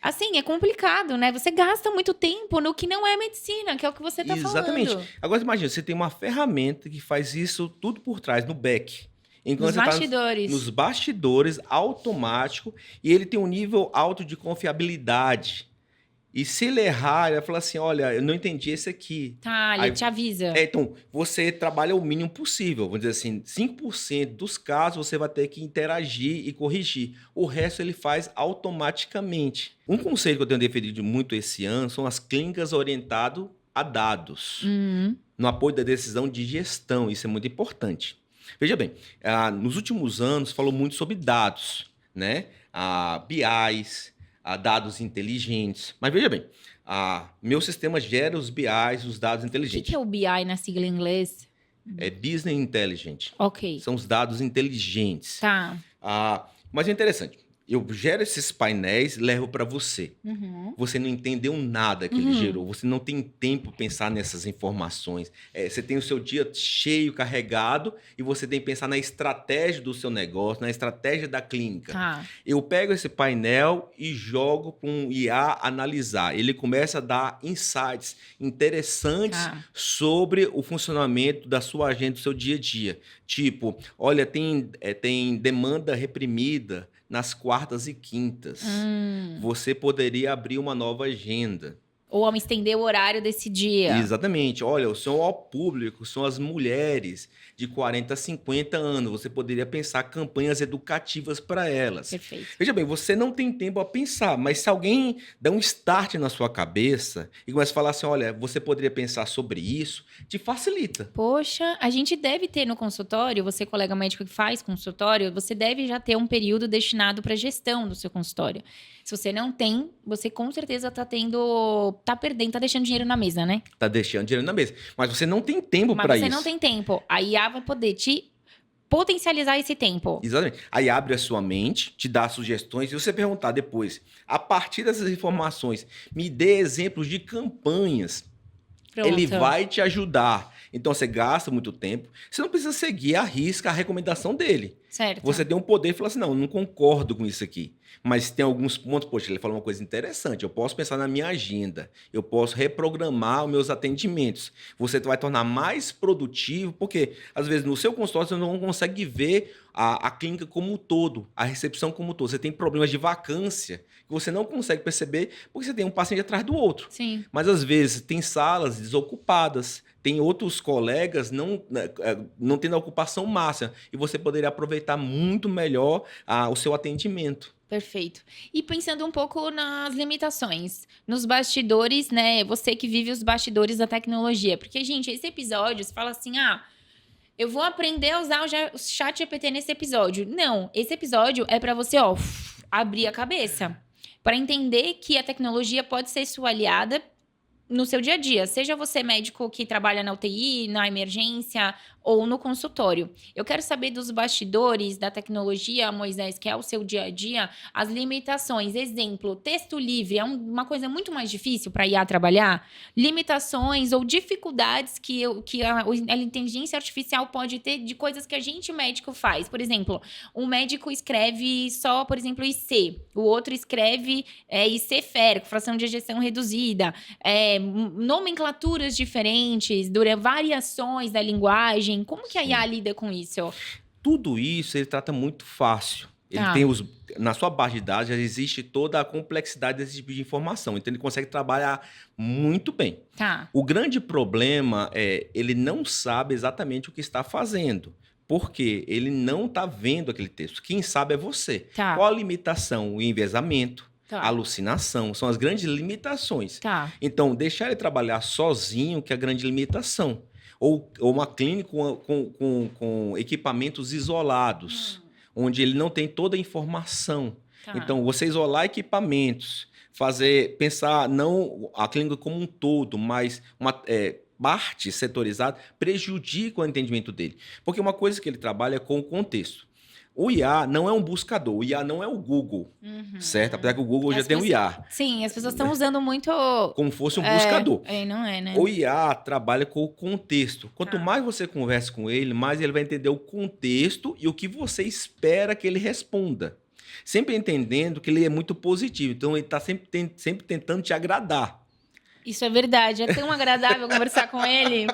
Assim, é complicado, né? Você gasta muito tempo no que não é medicina, que é o que você está falando. Exatamente. Agora, imagina, você tem uma ferramenta que faz isso tudo por trás, no back. Enquanto Nos você tá bastidores. nos bastidores, automático, e ele tem um nível alto de confiabilidade. E se ele errar, ele vai falar assim, olha, eu não entendi esse aqui. Tá, ele Aí- te avisa. Então, você trabalha o mínimo possível. Vamos dizer assim, 5% dos casos você vai ter que interagir e corrigir. O resto ele faz automaticamente. Um conceito que eu tenho defendido muito esse ano são as clínicas orientadas a dados. No apoio da decisão de gestão. Isso é muito importante. Veja bem, nos últimos anos falou muito sobre dados, né? BIs, dados inteligentes. Mas veja bem, meu sistema gera os BIs, os dados O inteligentes. que é o BI na sigla em inglês? É Business Intelligent. Ok. São os dados inteligentes. Tá. Mas é interessante. eu gero esses painéis e levo para você. Uhum. Você não entendeu nada que ele gerou. Você não tem tempo para pensar nessas informações. Você tem o seu dia cheio, carregado, e você tem que pensar na estratégia do seu negócio, na estratégia da clínica. Tá. Eu pego esse painel e jogo para um IA analisar. Ele começa a dar insights interessantes sobre o funcionamento da sua agenda, do seu dia a dia. Tipo, olha, tem demanda reprimida nas quartas e quintas. Você poderia abrir uma nova agenda. Ou estender o horário desse dia. Exatamente. Olha, são ao público, são as mulheres de 40 a 50 anos. Você poderia pensar campanhas educativas para elas. Perfeito. Veja bem, você não tem tempo a pensar, mas se alguém dá um start na sua cabeça e começa a falar assim, olha, você poderia pensar sobre isso, te facilita. Poxa, a gente deve ter no consultório, você colega médico que faz consultório, você deve já ter um período destinado para gestão do seu consultório. Se você não tem, você com certeza tá perdendo, tá deixando dinheiro na mesa, né? Tá deixando dinheiro na mesa. Mas você não tem tempo para isso. Mas você não tem tempo. A IA vai poder te potencializar esse tempo. Exatamente. Aí abre a sua mente, te dá sugestões, e você perguntar depois, a partir dessas informações, me dê exemplos de campanhas. Pronto. Ele vai te ajudar. Então, você gasta muito tempo. Você não precisa seguir à risca a recomendação dele. Certo. Você tem um poder e fala assim, não, eu não concordo com isso aqui. Mas tem alguns pontos, poxa, ele falou uma coisa interessante, eu posso pensar na minha agenda, eu posso reprogramar os meus atendimentos. Você vai tornar mais produtivo, porque às vezes no seu consultório você não consegue ver a clínica como um todo, a recepção como um todo. Você tem problemas de vacância que você não consegue perceber porque você tem um paciente atrás do outro. Sim. Mas às vezes tem salas desocupadas, tem outros colegas não tendo a ocupação máxima e você poderia aproveitar muito melhor o seu atendimento. Perfeito. E pensando um pouco nas limitações, nos bastidores, né? Você que vive os bastidores da tecnologia. Porque, gente, esse episódio, você fala assim, eu vou aprender a usar o chat GPT nesse episódio. Não, esse episódio é para você, abrir a cabeça. Para entender que a tecnologia pode ser sua aliada no seu dia a dia. Seja você médico que trabalha na UTI, na emergência ou no consultório. Eu quero saber dos bastidores da tecnologia, Moisés, que é o seu dia a dia, as limitações. Exemplo, texto livre é uma coisa muito mais difícil para IA trabalhar. Limitações ou dificuldades que a inteligência artificial pode ter de coisas que a gente médico faz. Por exemplo, um médico escreve só, por exemplo, IC. O outro escreve IC férico, fração de ejeção reduzida. Nomenclaturas diferentes, variações da linguagem. Como que a IA lida com isso? Tudo isso ele trata muito fácil. Ele tem na sua base de dados já existe toda a complexidade desse tipo de informação. Então, ele consegue trabalhar muito bem. Tá. O grande problema ele não sabe exatamente o que está fazendo. Porque ele não está vendo aquele texto. Quem sabe é você. Tá. Qual a limitação? O enviesamento. Tá. Alucinação, são as grandes limitações. Tá. Então, deixar ele trabalhar sozinho que é a grande limitação. Ou uma clínica com equipamentos isolados, onde ele não tem toda a informação. Tá. Então, você isolar equipamentos, pensar não a clínica como um todo, mas uma parte setorizada, prejudica o entendimento dele. Porque uma coisa que ele trabalha é com o contexto. O IA não é um buscador, o IA não é o Google, certo? Apesar que o Google já tem um IA. Sim, as pessoas estão usando muito... Como fosse um buscador. Não é, né? O IA trabalha com o contexto. Quanto mais você conversa com ele, mais ele vai entender o contexto e o que você espera que ele responda. Sempre entendendo que ele é muito positivo, então ele está sempre tentando te agradar. Isso é verdade, é tão agradável conversar com ele.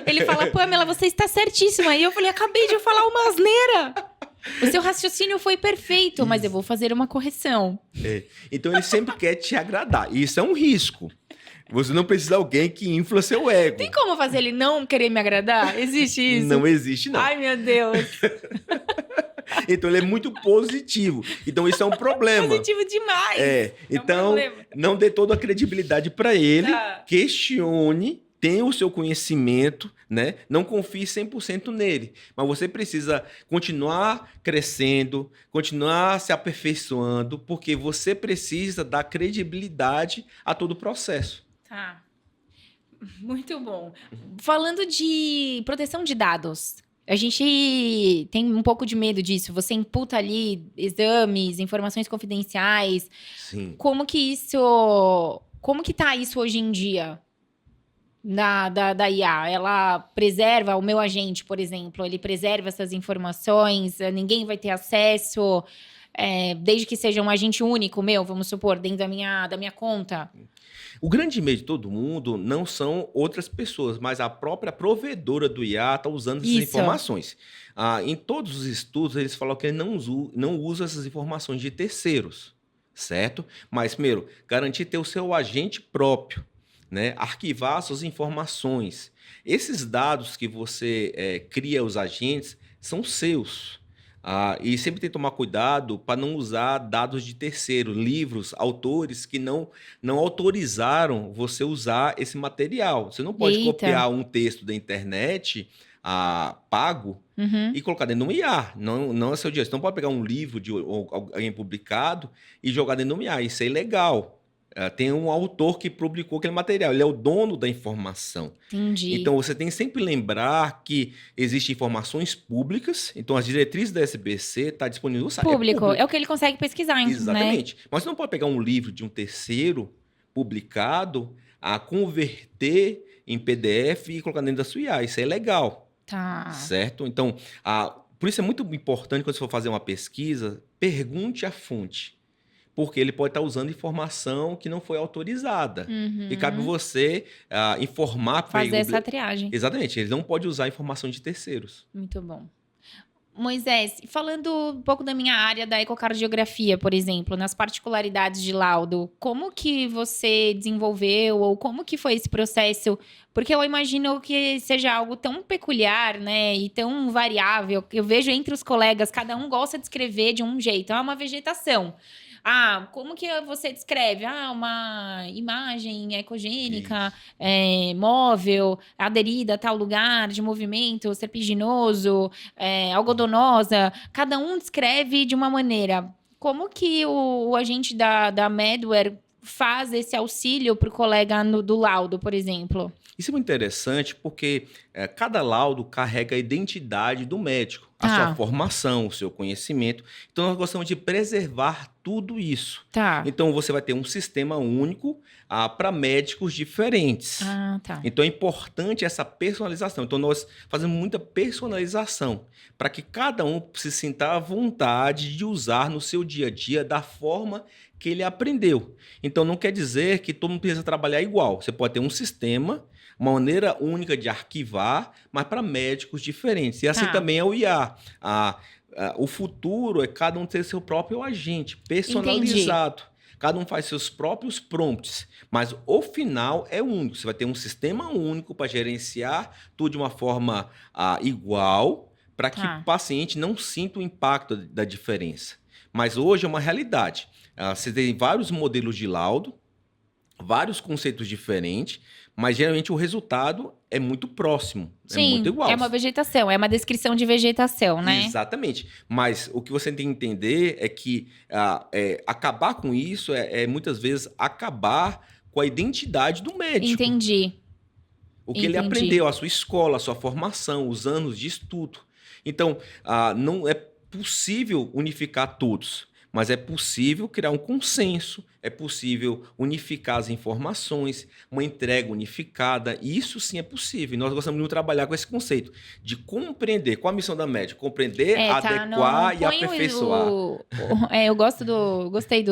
Ele fala, Pamela, você está certíssima. E eu falei, acabei de falar uma asneira. O seu raciocínio foi perfeito, mas eu vou fazer uma correção. Então, ele sempre quer te agradar. E isso é um risco. Você não precisa de alguém que infla seu ego. Tem como fazer ele não querer me agradar? Existe isso? Não existe, não. Ai, meu Deus. Então, ele é muito positivo. Então, isso é um problema. Positivo demais. Então, não dê toda a credibilidade para ele. Tá. Questione. Tenha o seu conhecimento, né? Não confie 100% nele. Mas você precisa continuar crescendo, continuar se aperfeiçoando, porque você precisa dar credibilidade a todo o processo. Tá. Muito bom. Falando de proteção de dados, A gente tem um pouco de medo disso. Você imputa ali exames, informações confidenciais. Sim. Como que tá isso hoje em dia da IA? Ela preserva o meu agente, por exemplo, ele preserva essas informações, ninguém vai ter acesso, desde que seja um agente único meu, vamos supor, dentro da minha conta. O grande medo de todo mundo não são outras pessoas, mas a própria provedora do IA está usando essas Isso. informações. Em todos os estudos, eles falam que ele não usa essas informações de terceiros, certo? Mas, primeiro, garantir ter o seu agente próprio, né? Arquivar suas informações. Esses dados que você cria os agentes são seus. E sempre tem que tomar cuidado para não usar dados de terceiro, livros, autores que não autorizaram você usar esse material. Você não pode Eita. copiar um texto da internet pago Uhum. e colocar dentro de um IA. Não é seu direito. Você não pode pegar um livro de alguém publicado e jogar dentro de um IA. Isso é ilegal. Tem um autor que publicou aquele material. Ele é o dono da informação. Entendi. Então, você tem que sempre lembrar que existem informações públicas. Então, as diretrizes da SBC estão disponíveis no site. Público, é o que ele consegue pesquisar, né? Exatamente. Mas você não pode pegar um livro de um terceiro publicado, converter em PDF e colocar dentro da sua IA. Isso é legal, Tá. certo? Então, por isso é muito importante, quando você for fazer uma pesquisa, pergunte a fonte. Porque ele pode estar usando informação que não foi autorizada. Uhum. E cabe você informar para Fazer ele. essa triagem. Exatamente, ele não pode usar informação de terceiros. Muito bom. Moisés, falando um pouco da minha área da ecocardiografia, por exemplo, nas particularidades de laudo, como que você desenvolveu ou como que foi esse processo? Porque eu imagino que seja algo tão peculiar, né, e tão variável. Eu vejo entre os colegas, cada um gosta de escrever de um jeito. É uma vegetação. Como que você descreve? Uma imagem ecogênica, móvel, aderida a tal lugar, de movimento serpiginoso, algodonosa. Cada um descreve de uma maneira. Como que o agente da Medware faz esse auxílio para o colega do laudo, por exemplo? Isso é muito interessante porque cada laudo carrega a identidade do médico, a sua formação, o seu conhecimento. Então, nós gostamos de preservar tudo isso. Tá. Então, você vai ter um sistema único para médicos diferentes. Tá. Então, é importante essa personalização. Então, nós fazemos muita personalização para que cada um se sinta à vontade de usar no seu dia a dia da forma que ele aprendeu. Então, não quer dizer que todo mundo precisa trabalhar igual. Você pode ter um sistema, uma maneira única de arquivar, mas para médicos diferentes. E assim também é o IA. O futuro é cada um ter seu próprio agente personalizado. Entendi. Cada um faz seus próprios prompts, mas o final é único. Você vai ter um sistema único para gerenciar tudo de uma forma igual, para que o paciente não sinta o impacto da diferença. Mas hoje é uma realidade. Você tem vários modelos de laudo, vários conceitos diferentes, mas geralmente o resultado é muito próximo, é muito igual. É uma vegetação, é uma descrição de vegetação, né? Exatamente. Mas o que você tem que entender é que acabar com isso muitas vezes acabar com a identidade do médico. Entendi. O que ele aprendeu, a sua escola, a sua formação, os anos de estudo. Então, não é possível unificar todos. Mas é possível criar um consenso, é possível unificar as informações, uma entrega unificada, e isso sim é possível. E nós gostamos de trabalhar com esse conceito de compreender. Qual a missão da médica? Compreender, adequar e aperfeiçoar. Eu gostei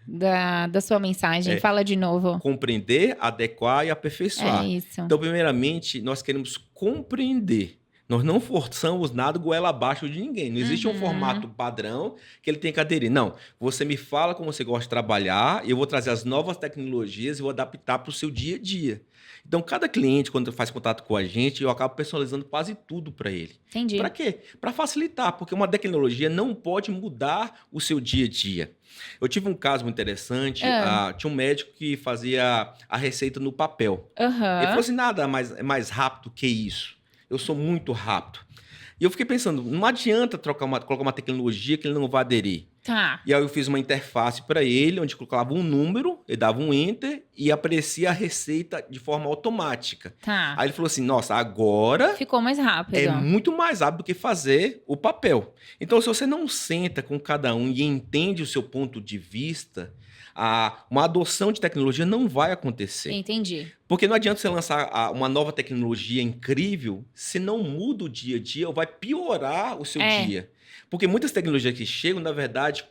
da sua mensagem. Fala de novo. Compreender, adequar e aperfeiçoar. É isso. Então, primeiramente, nós queremos compreender. Nós não forçamos nada goela abaixo de ninguém. Não existe um formato padrão que ele tem que aderir. Não. Você me fala como você gosta de trabalhar, eu vou trazer as novas tecnologias e vou adaptar para o seu dia a dia. Então, cada cliente, quando faz contato com a gente, eu acabo personalizando quase tudo para ele. Entendi. Para quê? Para facilitar, porque uma tecnologia não pode mudar o seu dia a dia. Eu tive um caso muito interessante. Tinha um médico que fazia a receita no papel. Ele falou assim, nada é mais rápido que isso. Eu sou muito rápido. E eu fiquei pensando, não adianta colocar uma tecnologia que ele não vai aderir. Tá. E aí eu fiz uma interface para ele, onde colocava um número, ele dava um enter e aparecia a receita de forma automática. Tá. Aí ele falou assim, nossa, agora Ficou mais rápido. é muito mais rápido do que fazer o papel. Então, se você não senta com cada um e entende o seu ponto de vista, uma adoção de tecnologia não vai acontecer. Entendi. Porque não adianta você lançar uma nova tecnologia incrível se não muda o dia a dia ou vai piorar o seu dia. Porque muitas tecnologias que chegam, na verdade,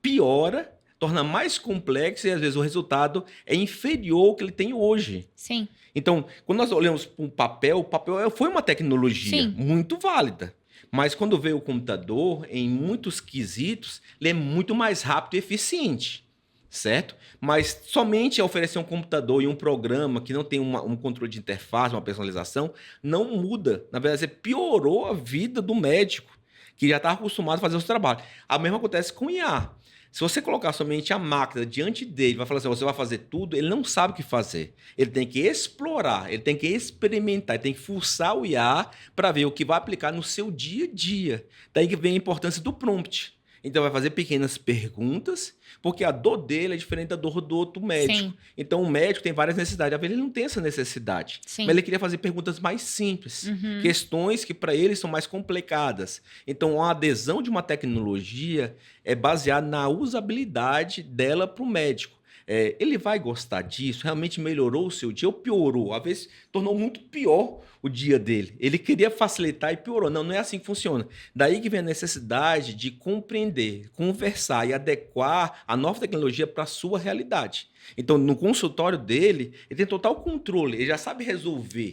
piora, torna mais complexo e às vezes o resultado é inferior ao que ele tem hoje. Sim. Então, quando nós olhamos para o papel foi uma tecnologia muito válida. Mas quando veio o computador, em muitos quesitos, ele é muito mais rápido e eficiente. Certo? Mas somente oferecer um computador e um programa que não tem um controle de interface, uma personalização, não muda. Na verdade, você piorou a vida do médico, que já estava acostumado a fazer o seu trabalho. A mesma acontece com o IA. Se você colocar somente a máquina diante dele, vai falar assim, você vai fazer tudo, ele não sabe o que fazer. Ele tem que explorar, ele tem que experimentar, ele tem que fuçar o IA para ver o que vai aplicar no seu dia a dia. Daí que vem a importância do prompt. Então, vai fazer pequenas perguntas, porque a dor dele é diferente da dor do outro médico. Sim. Então, o médico tem várias necessidades. Às vezes, ele não tem essa necessidade. Sim. Mas ele queria fazer perguntas mais simples. Questões que, para ele, são mais complicadas. Então, a adesão de uma tecnologia é baseada na usabilidade dela para o médico. Ele vai gostar disso? Realmente melhorou o seu dia ou piorou? Às vezes, tornou muito pior o dia dele. Ele queria facilitar e piorou. Não, não é assim que funciona. Daí que vem a necessidade de compreender, conversar e adequar a nova tecnologia para a sua realidade. Então, no consultório dele, ele tem total controle, ele já sabe resolver.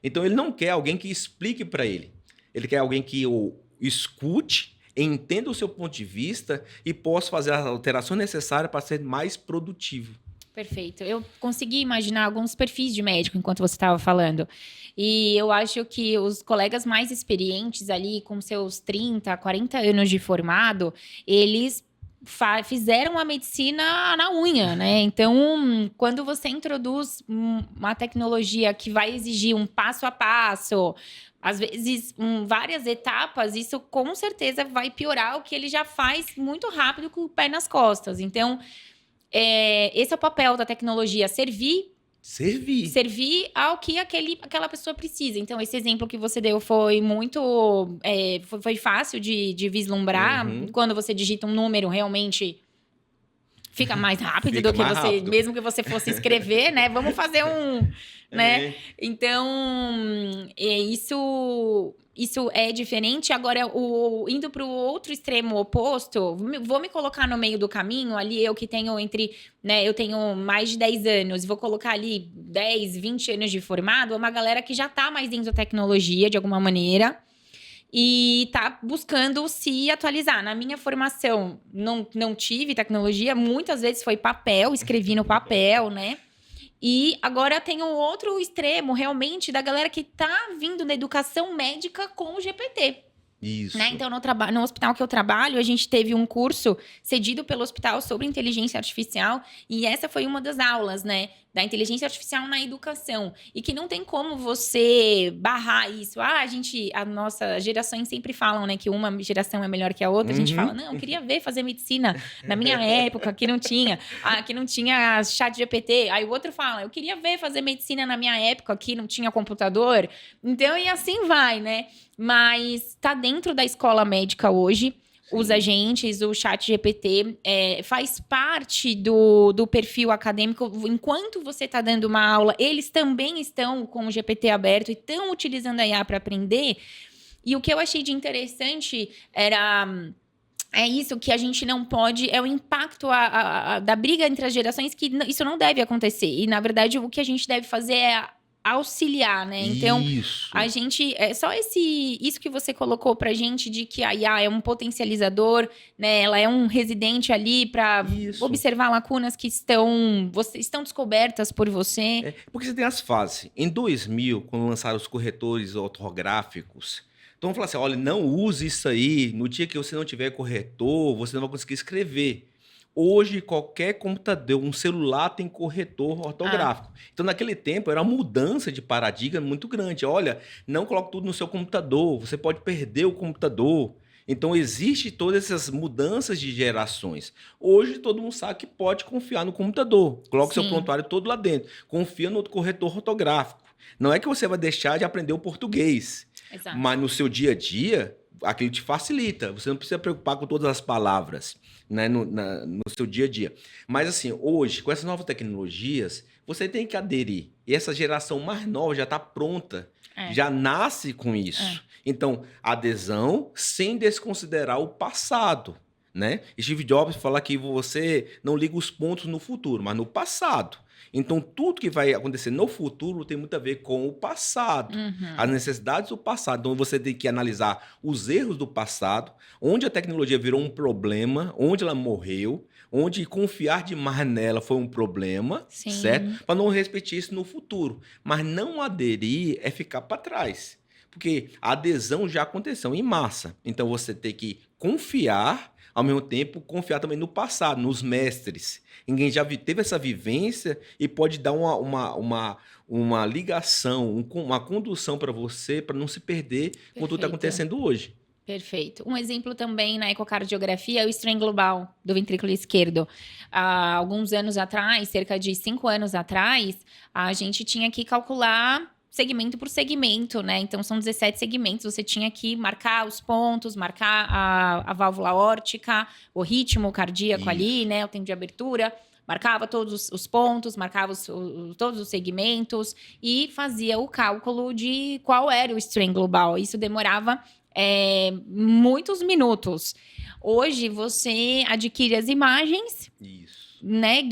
Então, ele não quer alguém que explique para ele. Ele quer alguém que o escute, entenda o seu ponto de vista e possa fazer as alterações necessárias para ser mais produtivo. Perfeito. Eu consegui imaginar alguns perfis de médico enquanto você estava falando. E eu acho que os colegas mais experientes ali, com seus 30, 40 anos de formado, eles fizeram a medicina na unha, né? Então, quando você introduz uma tecnologia que vai exigir um passo a passo, às vezes várias etapas, isso com certeza vai piorar o que ele já faz muito rápido com o pé nas costas. Então, esse é o papel da tecnologia, servir ao que aquela pessoa precisa. Então, esse exemplo que você deu foi muito... foi fácil de vislumbrar. Quando você digita um número, realmente fica mais rápido do que você... Rápido. Mesmo que você fosse escrever, né? Vamos fazer né? Então, isso é diferente. Agora, indo para o outro extremo oposto, vou me colocar no meio do caminho, ali eu que tenho eu tenho mais de 10 anos, vou colocar ali 10, 20 anos de formado, é uma galera que já está mais dentro da tecnologia, de alguma maneira, e está buscando se atualizar. Na minha formação, não tive tecnologia, muitas vezes foi papel, escrevi no papel, né? E agora tem um outro extremo, realmente, da galera que tá vindo na educação médica com o GPT. Isso. Né? Então, no hospital que eu trabalho, a gente teve um curso cedido pelo hospital sobre inteligência artificial. E essa foi uma das aulas, né? Da inteligência artificial na educação. E que não tem como você barrar isso. As nossas gerações sempre falam, né? Que uma geração é melhor que a outra. A gente fala, não, eu queria ver fazer medicina na minha época, que não tinha. Que não tinha chat GPT. Aí o outro fala, eu queria ver fazer medicina na minha época, que não tinha computador. Então, e assim vai, né? Mas está dentro da escola médica hoje. Sim. Os agentes, o chat GPT faz parte do perfil acadêmico. Enquanto você está dando uma aula, eles também estão com o GPT aberto e estão utilizando a IA para aprender. E o que eu achei de interessante é isso que a gente não pode... É o impacto da briga entre as gerações, que isso não deve acontecer. E, na verdade, o que a gente deve fazer é auxiliar, né? Então, a gente... só isso que você colocou pra gente, de que a IA é um potencializador, né? Ela é um residente ali para observar lacunas que estão descobertas por você. Porque você tem as fases. Em 2000, quando lançaram os corretores ortográficos, então vamos falar assim, olha, não use isso aí. No dia que você não tiver corretor, você não vai conseguir escrever. Hoje, qualquer computador, um celular tem corretor ortográfico. Então, naquele tempo, era uma mudança de paradigma muito grande. Olha, não coloque tudo no seu computador, você pode perder o computador. Então, existe todas essas mudanças de gerações. Hoje, todo mundo sabe que pode confiar no computador. Coloca o seu Sim. prontuário todo lá dentro. Confia no corretor ortográfico. Não é que você vai deixar de aprender o português, Exato. mas no seu dia a dia, aquilo te facilita. Você não precisa preocupar com todas as palavras, né, no seu dia a dia. Mas assim, hoje, com essas novas tecnologias, você tem que aderir. E essa geração mais nova já está pronta, já nasce com isso. Então, adesão sem desconsiderar o passado, né? Steve Jobs fala que você não liga os pontos no futuro, mas no passado. Então, tudo que vai acontecer no futuro tem muito a ver com o passado, as necessidades do passado. Então, você tem que analisar os erros do passado, onde a tecnologia virou um problema, onde ela morreu, onde confiar demais nela foi um problema, Sim. certo? Para não repetir isso no futuro. Mas não aderir é ficar para trás. Porque a adesão já aconteceu em massa. Então, você tem que confiar, ao mesmo tempo, confiar também no passado, nos mestres. Ninguém já teve essa vivência e pode dar uma ligação, uma condução para você, para não se perder com tudo que está acontecendo hoje. Perfeito. Um exemplo também na ecocardiografia é o strain global do ventrículo esquerdo. Há alguns anos atrás, cerca de 5 anos atrás, a gente tinha que calcular segmento por segmento, né? Então, são 17 segmentos. Você tinha que marcar os pontos, marcar a válvula órtica, o ritmo cardíaco ali, né? O tempo de abertura. Marcava todos os pontos, marcava todos os segmentos e fazia o cálculo de qual era o strain global. Isso demorava muitos minutos. Hoje, você adquire as imagens... Isso. Né,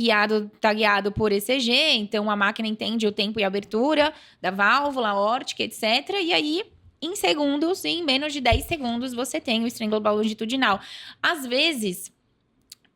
tá guiado por ECG, então a máquina entende o tempo e a abertura da válvula, órtica, etc. E aí, em segundos, em menos de 10 segundos, você tem o strain global longitudinal. Às vezes,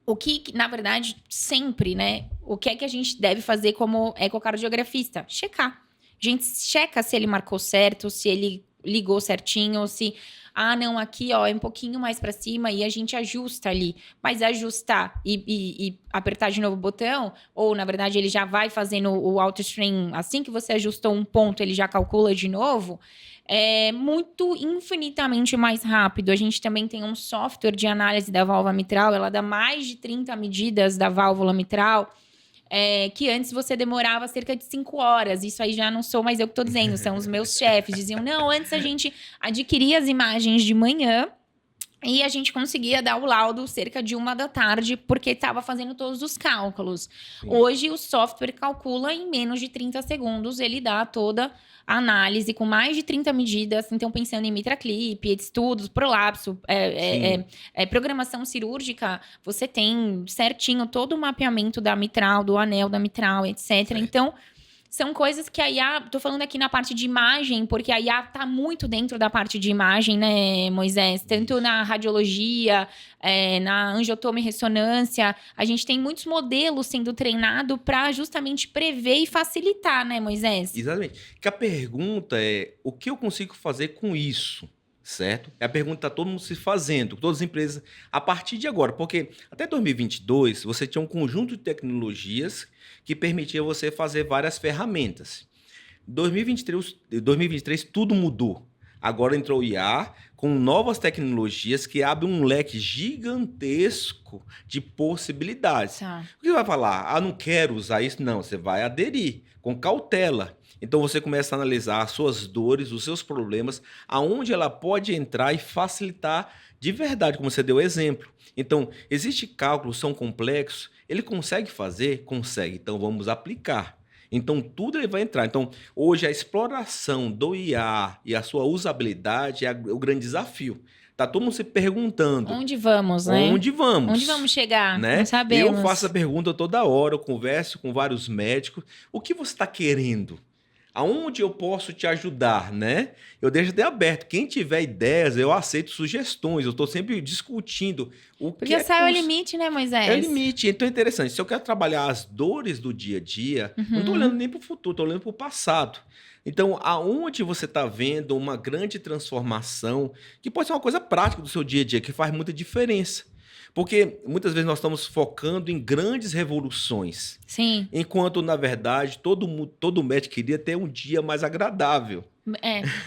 o que, na verdade, sempre, né, o que é que a gente deve fazer como ecocardiografista? Checar. A gente checa se ele marcou certo, se ele ligou certinho, se... Ah, não, aqui, ó, é um pouquinho mais para cima e a gente ajusta ali. Mas ajustar e apertar de novo o botão, ou, na verdade, ele já vai fazendo o auto-stream. Assim que você ajustou um ponto, ele já calcula de novo. É muito, infinitamente mais rápido. A gente também tem um software de análise da válvula mitral. Ela dá mais de 30 medidas da válvula mitral. Que antes você demorava cerca de 5 horas. Isso aí já não sou mais eu que estou dizendo, são os meus chefes. Diziam, não, antes a gente adquiria as imagens de manhã e a gente conseguia dar o laudo cerca de 1 da tarde, porque estava fazendo todos os cálculos. Sim. Hoje, o software calcula em menos de 30 segundos, ele dá toda a análise com mais de 30 medidas. Então, pensando em MitraClip, estudos, prolapso, programação cirúrgica, você tem certinho todo o mapeamento da mitral, do anel da mitral, etc. Então... São coisas que a IA... Tô falando aqui na parte de imagem, porque a IA tá muito dentro da parte de imagem, né, Moisés? Tanto na radiologia, na angiotomia e ressonância. A gente tem muitos modelos sendo treinados para justamente prever e facilitar, né, Moisés? Exatamente. Que a pergunta é, o que eu consigo fazer com isso? Certo? É a pergunta que está todo mundo se fazendo, todas as empresas, a partir de agora. Porque até 2022, você tinha um conjunto de tecnologias que permitia você fazer várias ferramentas. 2023 tudo mudou. Agora entrou o IA com novas tecnologias que abrem um leque gigantesco de possibilidades. Tá. O que você vai falar? Ah, não quero usar isso? Não, você vai aderir com cautela. Então você começa a analisar as suas dores, os seus problemas, aonde ela pode entrar e facilitar de verdade, como você deu exemplo. Então, existem cálculos, são complexos, ele consegue fazer? Consegue. Então, vamos aplicar. Então, tudo ele vai entrar. Então, hoje, a exploração do IA e a sua usabilidade é o grande desafio. Tá todo mundo se perguntando. Onde vamos, né? Onde vamos? Onde vamos chegar? Né? Não sabemos. Eu faço a pergunta toda hora, eu converso com vários médicos. O que você está querendo? Aonde eu posso te ajudar, né? Eu deixo até aberto. Quem tiver ideias, eu aceito sugestões. Eu estou sempre discutindo o Porque que sai o limite, né, Moisés? É o limite. Então é interessante. Se eu quero trabalhar as dores do dia a dia, não estou olhando nem para o futuro, estou olhando para o passado. Então, aonde você está vendo uma grande transformação, que pode ser uma coisa prática do seu dia a dia, que faz muita diferença. Porque muitas vezes nós estamos focando em grandes revoluções, Sim. enquanto, na verdade, todo médico queria ter um dia mais agradável.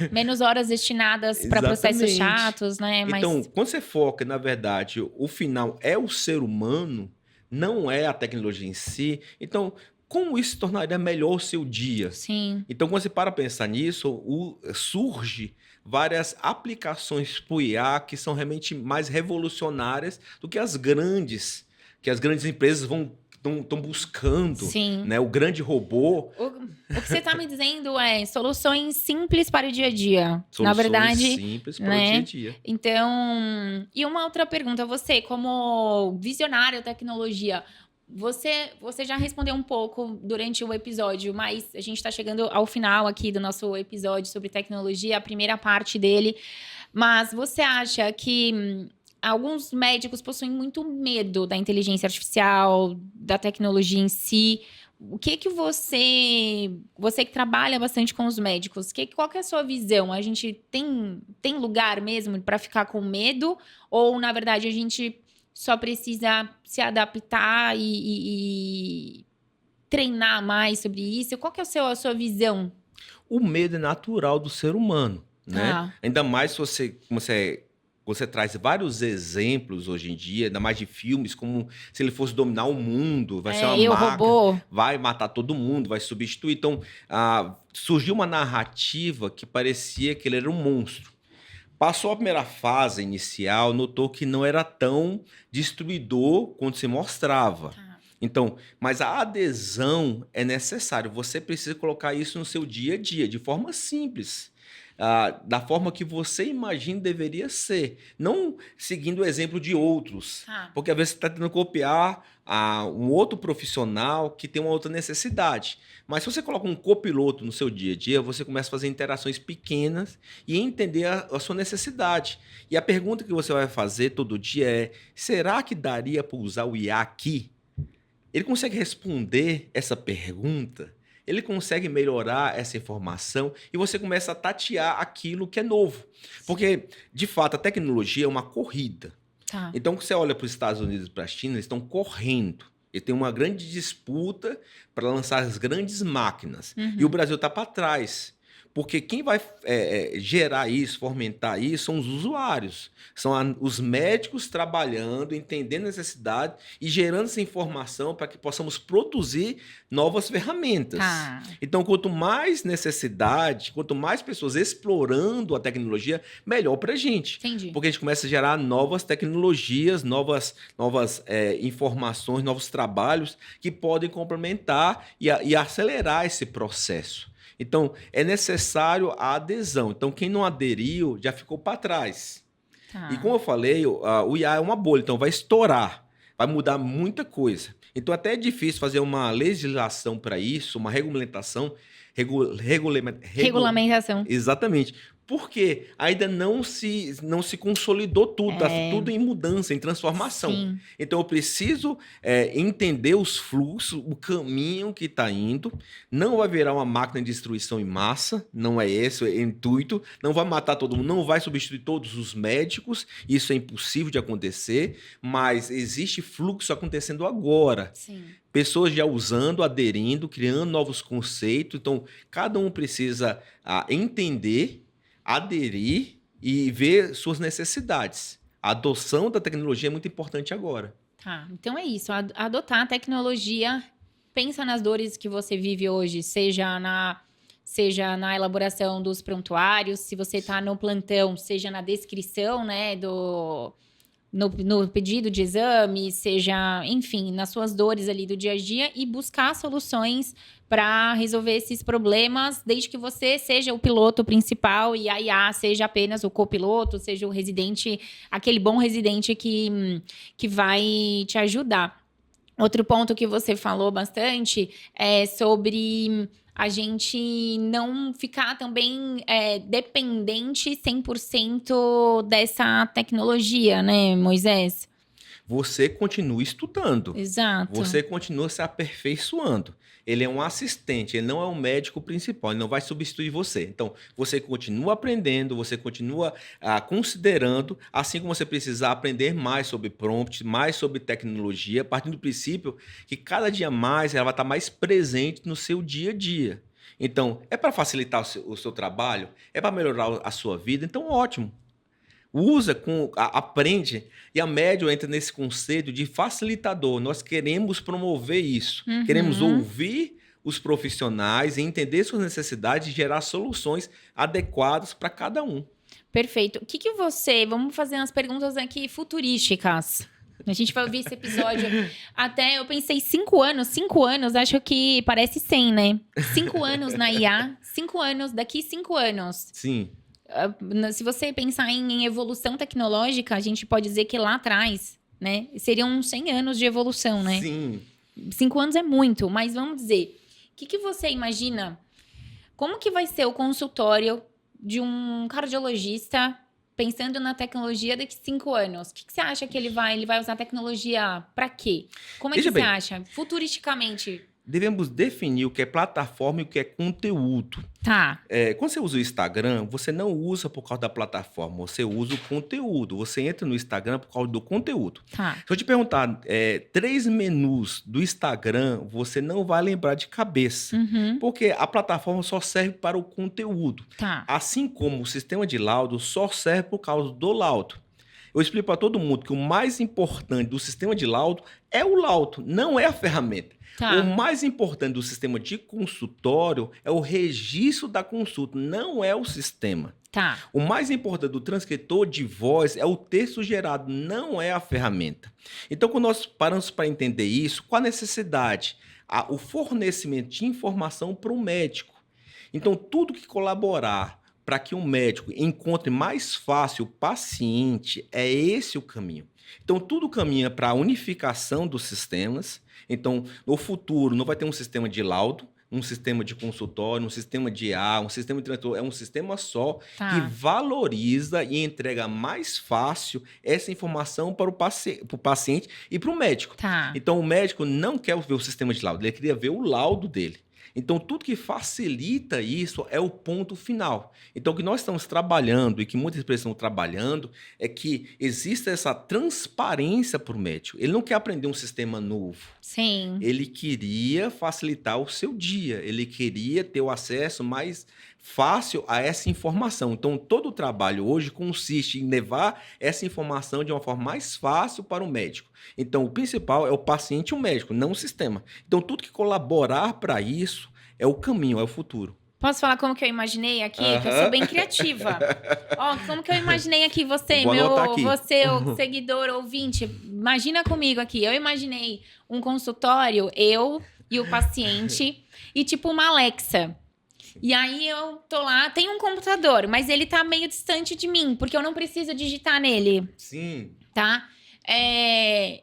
Menos horas destinadas para processos Exatamente. chatos, né? Mas Então, quando você foca, na verdade, o final é o ser humano, não é a tecnologia em si, então, como isso tornaria melhor o seu dia? sim. Então, quando você para pensar nisso, surge várias aplicações para o IA que são realmente mais revolucionárias do que as grandes empresas estão buscando, Sim. né? O grande robô, O que você está me dizendo é soluções simples para o dia a dia. Na soluções verdade, simples para o né? dia a dia. Então, e uma outra pergunta, você como visionário da tecnologia, você já respondeu um pouco durante o episódio, mas a gente está chegando ao final aqui do nosso episódio sobre tecnologia, a primeira parte dele. Mas você acha que alguns médicos possuem muito medo da inteligência artificial, da tecnologia em si? O que que você que trabalha bastante com os médicos, qual que é a sua visão? A gente tem lugar mesmo para ficar com medo? Ou, na verdade, a gente só precisa se adaptar e treinar mais sobre isso? Qual que é a sua visão? O medo é natural do ser humano, né? Tá. Ainda mais se você traz vários exemplos hoje em dia, ainda mais de filmes, como se ele fosse dominar o mundo, vai ser uma Eu, máquina, robô. vai matar todo mundo, vai substituir. Então, surgiu uma narrativa que parecia que ele era um monstro. Passou a primeira fase inicial, notou que não era tão destruidor quanto se mostrava. Tá. Então, mas a adesão é necessário. Você precisa colocar isso no seu dia a dia, de forma simples. Da forma que você imagina deveria ser. Não seguindo o exemplo de outros. Tá. Porque às vezes você está tentando copiar um outro profissional que tem uma outra necessidade. Mas se você coloca um copiloto no seu dia a dia, você começa a fazer interações pequenas e entender a sua necessidade. E a pergunta que você vai fazer todo dia é: será que daria para usar o IA aqui? Ele consegue responder essa pergunta? Ele consegue melhorar essa informação e você começa a tatear aquilo que é novo. Porque, de fato, a tecnologia é uma corrida. Tá. Então, quando você olha para os Estados Unidos e para a China, eles estão correndo. E tem uma grande disputa para lançar as grandes máquinas. Uhum. E o Brasil está para trás. Porque quem vai gerar isso, fomentar isso, são os usuários. São os médicos trabalhando, entendendo a necessidade e gerando essa informação para que possamos produzir novas ferramentas. Tá. Então, quanto mais necessidade, quanto mais pessoas explorando a tecnologia, melhor para a gente. Entendi. Porque a gente começa a gerar novas tecnologias, novas informações, novos trabalhos que podem complementar e acelerar esse processo. Então, é necessário a adesão. Então, quem não aderiu já ficou para trás. Tá. E como eu falei, o IA é uma bolha, então vai estourar, vai mudar muita coisa. Então, até é difícil fazer uma legislação para isso, uma regulamentação. Regulamentação. Exatamente. Porque ainda não se consolidou tudo, está tudo em mudança, em transformação. Sim. Então eu preciso entender os fluxos, o caminho que está indo. Não vai virar uma máquina de destruição em massa, não é esse o intuito. Não vai matar todo mundo, não vai substituir todos os médicos, isso é impossível de acontecer, mas existe fluxo acontecendo agora. Sim. Pessoas já usando, aderindo, criando novos conceitos. Então, cada um precisa entender, aderir e ver suas necessidades. A adoção da tecnologia é muito importante agora. Tá, então é isso. Adotar a tecnologia, pensa nas dores que você vive hoje, seja na elaboração dos prontuários, se você está no plantão, seja na descrição, né, no pedido de exame, seja, enfim, nas suas dores ali do dia a dia e buscar soluções para resolver esses problemas, desde que você seja o piloto principal e a IA seja apenas o copiloto, seja o residente, aquele bom residente que vai te ajudar. Outro ponto que você falou bastante é sobre a gente não ficar também dependente 100% dessa tecnologia, né, Moisés? você continua estudando. Exato. Você continua se aperfeiçoando. Ele é um assistente, ele não é o médico principal, ele não vai substituir você. Então, você continua aprendendo, você continua considerando, assim como você precisar aprender mais sobre prompt, mais sobre tecnologia, partindo do princípio que cada dia mais ela vai estar mais presente no seu dia a dia. Então, é para facilitar o seu trabalho? É para melhorar a sua vida? Então, ótimo. Usa, aprende, e a Médio entra nesse conceito de facilitador. Nós queremos promover isso. Queremos ouvir os profissionais e entender suas necessidades e gerar soluções adequadas para cada um. Perfeito. O que você... Vamos fazer umas perguntas aqui futurísticas. A gente vai ouvir esse episódio. Até eu pensei 5 anos. 5 anos, acho que parece 100, né? 5 anos na IA. 5 anos, daqui 5 anos. Sim. Se você pensar em evolução tecnológica, a gente pode dizer que lá atrás, né, seriam uns 100 anos de evolução, né? Sim. 5 anos é muito, mas vamos dizer, o que você imagina? Como que vai ser o consultório de um cardiologista pensando na tecnologia daqui 5 anos? O que você acha que ele vai usar tecnologia para quê? Como é que você acha? Futuristicamente. Devemos definir o que é plataforma e o que é conteúdo. Tá. Quando você usa o Instagram, você não usa por causa da plataforma, você usa o conteúdo. Você entra no Instagram por causa do conteúdo. Tá. Se eu te perguntar 3 menus do Instagram, você não vai lembrar de cabeça. Porque a plataforma só serve para o conteúdo. Tá. Assim como o sistema de laudo só serve por causa do laudo. Eu explico para todo mundo que o mais importante do sistema de laudo é o laudo, não é a ferramenta. Tá. O mais importante do sistema de consultório é o registro da consulta, não é o sistema. Tá. O mais importante do transcritor de voz é o texto gerado, não é a ferramenta. Então, quando nós paramos para entender isso, qual a necessidade? O fornecimento de informação para o médico. Então, tudo que colaborar para que um médico encontre mais fácil o paciente, é esse o caminho. Então, tudo caminha para a unificação dos sistemas. Então, no futuro, não vai ter um sistema de laudo, um sistema de consultório, um sistema de IA, um sistema de tradutor. É um sistema só que valoriza e entrega mais fácil essa informação para o paciente e para o médico. Tá. Então, o médico não quer ver o sistema de laudo, ele queria ver o laudo dele. Então, tudo que facilita isso é o ponto final. Então, o que nós estamos trabalhando e que muitas empresas estão trabalhando é que exista essa transparência para o médico. Ele não quer aprender um sistema novo. Sim. Ele queria facilitar o seu dia. Ele queria ter o acesso mais fácil a essa informação. Então, todo o trabalho hoje consiste em levar essa informação de uma forma mais fácil para o médico. Então, o principal é o paciente e o médico, não o sistema. Então, tudo que colaborar para isso é o caminho, é o futuro. Posso falar como que eu imaginei aqui? Que eu sou bem criativa. Ó, como que eu imaginei aqui você, você, o seguidor, ouvinte, imagina comigo aqui. Eu imaginei um consultório, eu e o paciente, e tipo uma Alexa. E aí eu tô lá, tem um computador, mas ele tá meio distante de mim, porque eu não preciso digitar nele. Sim. Tá?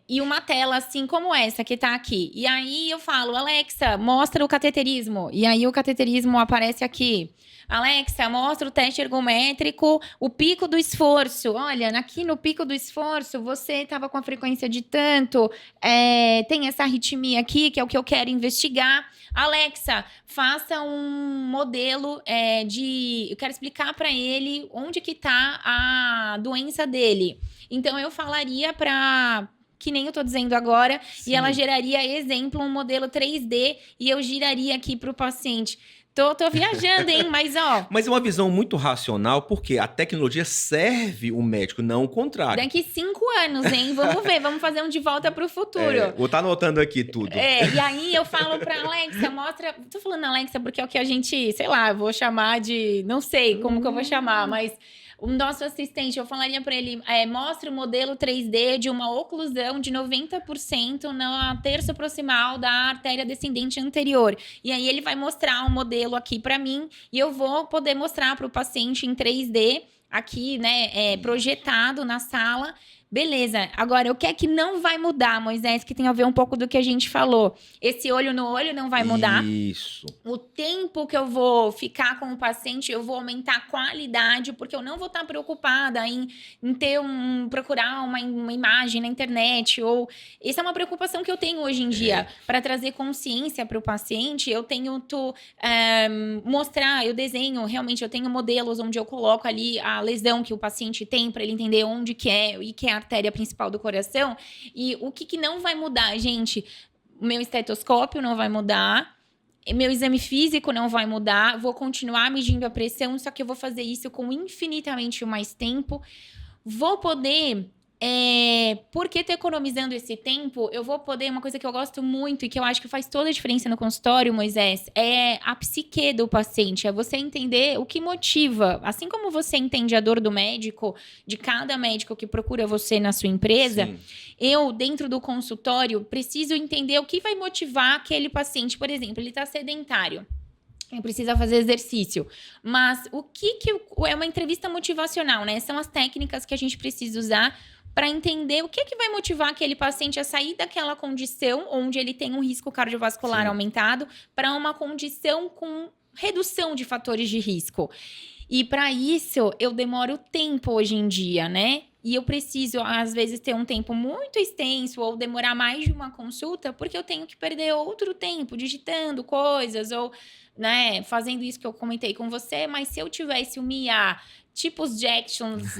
E uma tela assim como essa que tá aqui. E aí eu falo, Alexa, mostra o cateterismo. E aí o cateterismo aparece aqui. Alexa, mostra o teste ergométrico, o pico do esforço. Olha, aqui no pico do esforço, você estava com a frequência de tanto, tem essa arritmia aqui, que é o que eu quero investigar. Alexa, faça um modelo eu quero explicar para ele onde que tá a doença dele. Então, eu falaria para... que nem eu tô dizendo agora, sim, e ela geraria exemplo, um modelo 3D, e eu giraria aqui para o paciente. Tô viajando, hein? Mas, ó... Mas é uma visão muito racional, porque a tecnologia serve o médico, não o contrário. Daqui 5 anos, hein? Vamos ver, vamos fazer um de volta pro futuro. Vou estar anotando aqui tudo. E aí eu falo pra Alexa, mostra... Tô falando Alexa porque é o que a gente, sei lá, vou chamar de... Não sei como que eu vou chamar, mas... O nosso assistente, eu falaria para ele, mostra o modelo 3D de uma oclusão de 90% na terça proximal da artéria descendente anterior. E aí ele vai mostrar um modelo aqui para mim e eu vou poder mostrar para o paciente em 3D aqui, né, projetado na sala. Beleza. Agora, o que é que não vai mudar, Moisés, que tem a ver um pouco do que a gente falou? Esse olho no olho não vai mudar. Isso. O tempo que eu vou ficar com o paciente, eu vou aumentar a qualidade, porque eu não vou estar preocupada em procurar uma imagem na internet. Essa é uma preocupação que eu tenho hoje em dia. Para trazer consciência para o paciente, eu tenho mostrar, eu desenho, realmente, eu tenho modelos onde eu coloco ali a lesão que o paciente tem, para ele entender onde que é e que é a artéria principal do coração. E o que não vai mudar, gente? O meu estetoscópio não vai mudar. Meu exame físico não vai mudar, vou continuar medindo a pressão, só que eu vou fazer isso com infinitamente mais tempo. Vou poder, porque tô economizando esse tempo, eu vou poder, uma coisa que eu gosto muito e que eu acho que faz toda a diferença no consultório, Moisés, é a psique do paciente, é você entender o que motiva. Assim como você entende a dor do médico, de cada médico que procura você na sua empresa, sim, eu, dentro do consultório, preciso entender o que vai motivar aquele paciente. Por exemplo, ele está sedentário. Ele precisa fazer exercício. Mas o que é uma entrevista motivacional, né? São as técnicas que a gente precisa usar para entender o que vai motivar aquele paciente a sair daquela condição onde ele tem um risco cardiovascular, sim, aumentado para uma condição com redução de fatores de risco. E para isso, eu demoro tempo hoje em dia, né? E eu preciso, às vezes, ter um tempo muito extenso ou demorar mais de uma consulta, porque eu tenho que perder outro tempo digitando coisas ou, né, fazendo isso que eu comentei com você. Mas se eu tivesse um IA, tipo os Jacksons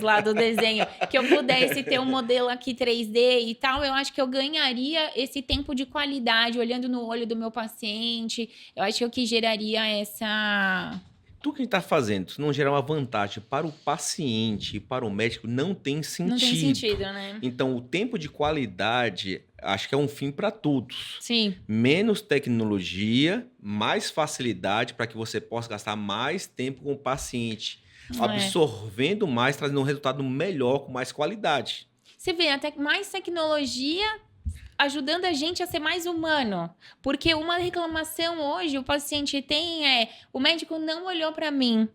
lá do desenho, que eu pudesse ter um modelo aqui 3D e tal, eu acho que eu ganharia esse tempo de qualidade, olhando no olho do meu paciente. Eu acho que geraria essa... Tudo que a gente está fazendo, se não gerar uma vantagem para o paciente e para o médico, não tem sentido. Não tem sentido, né? Então, o tempo de qualidade, acho que é um fim para todos. Sim. Menos tecnologia, mais facilidade para que você possa gastar mais tempo com o paciente. Absorvendo mais, trazendo um resultado melhor, com mais qualidade. Você vê, até mais tecnologia ajudando a gente a ser mais humano. Porque uma reclamação hoje o paciente tem o médico não olhou para mim.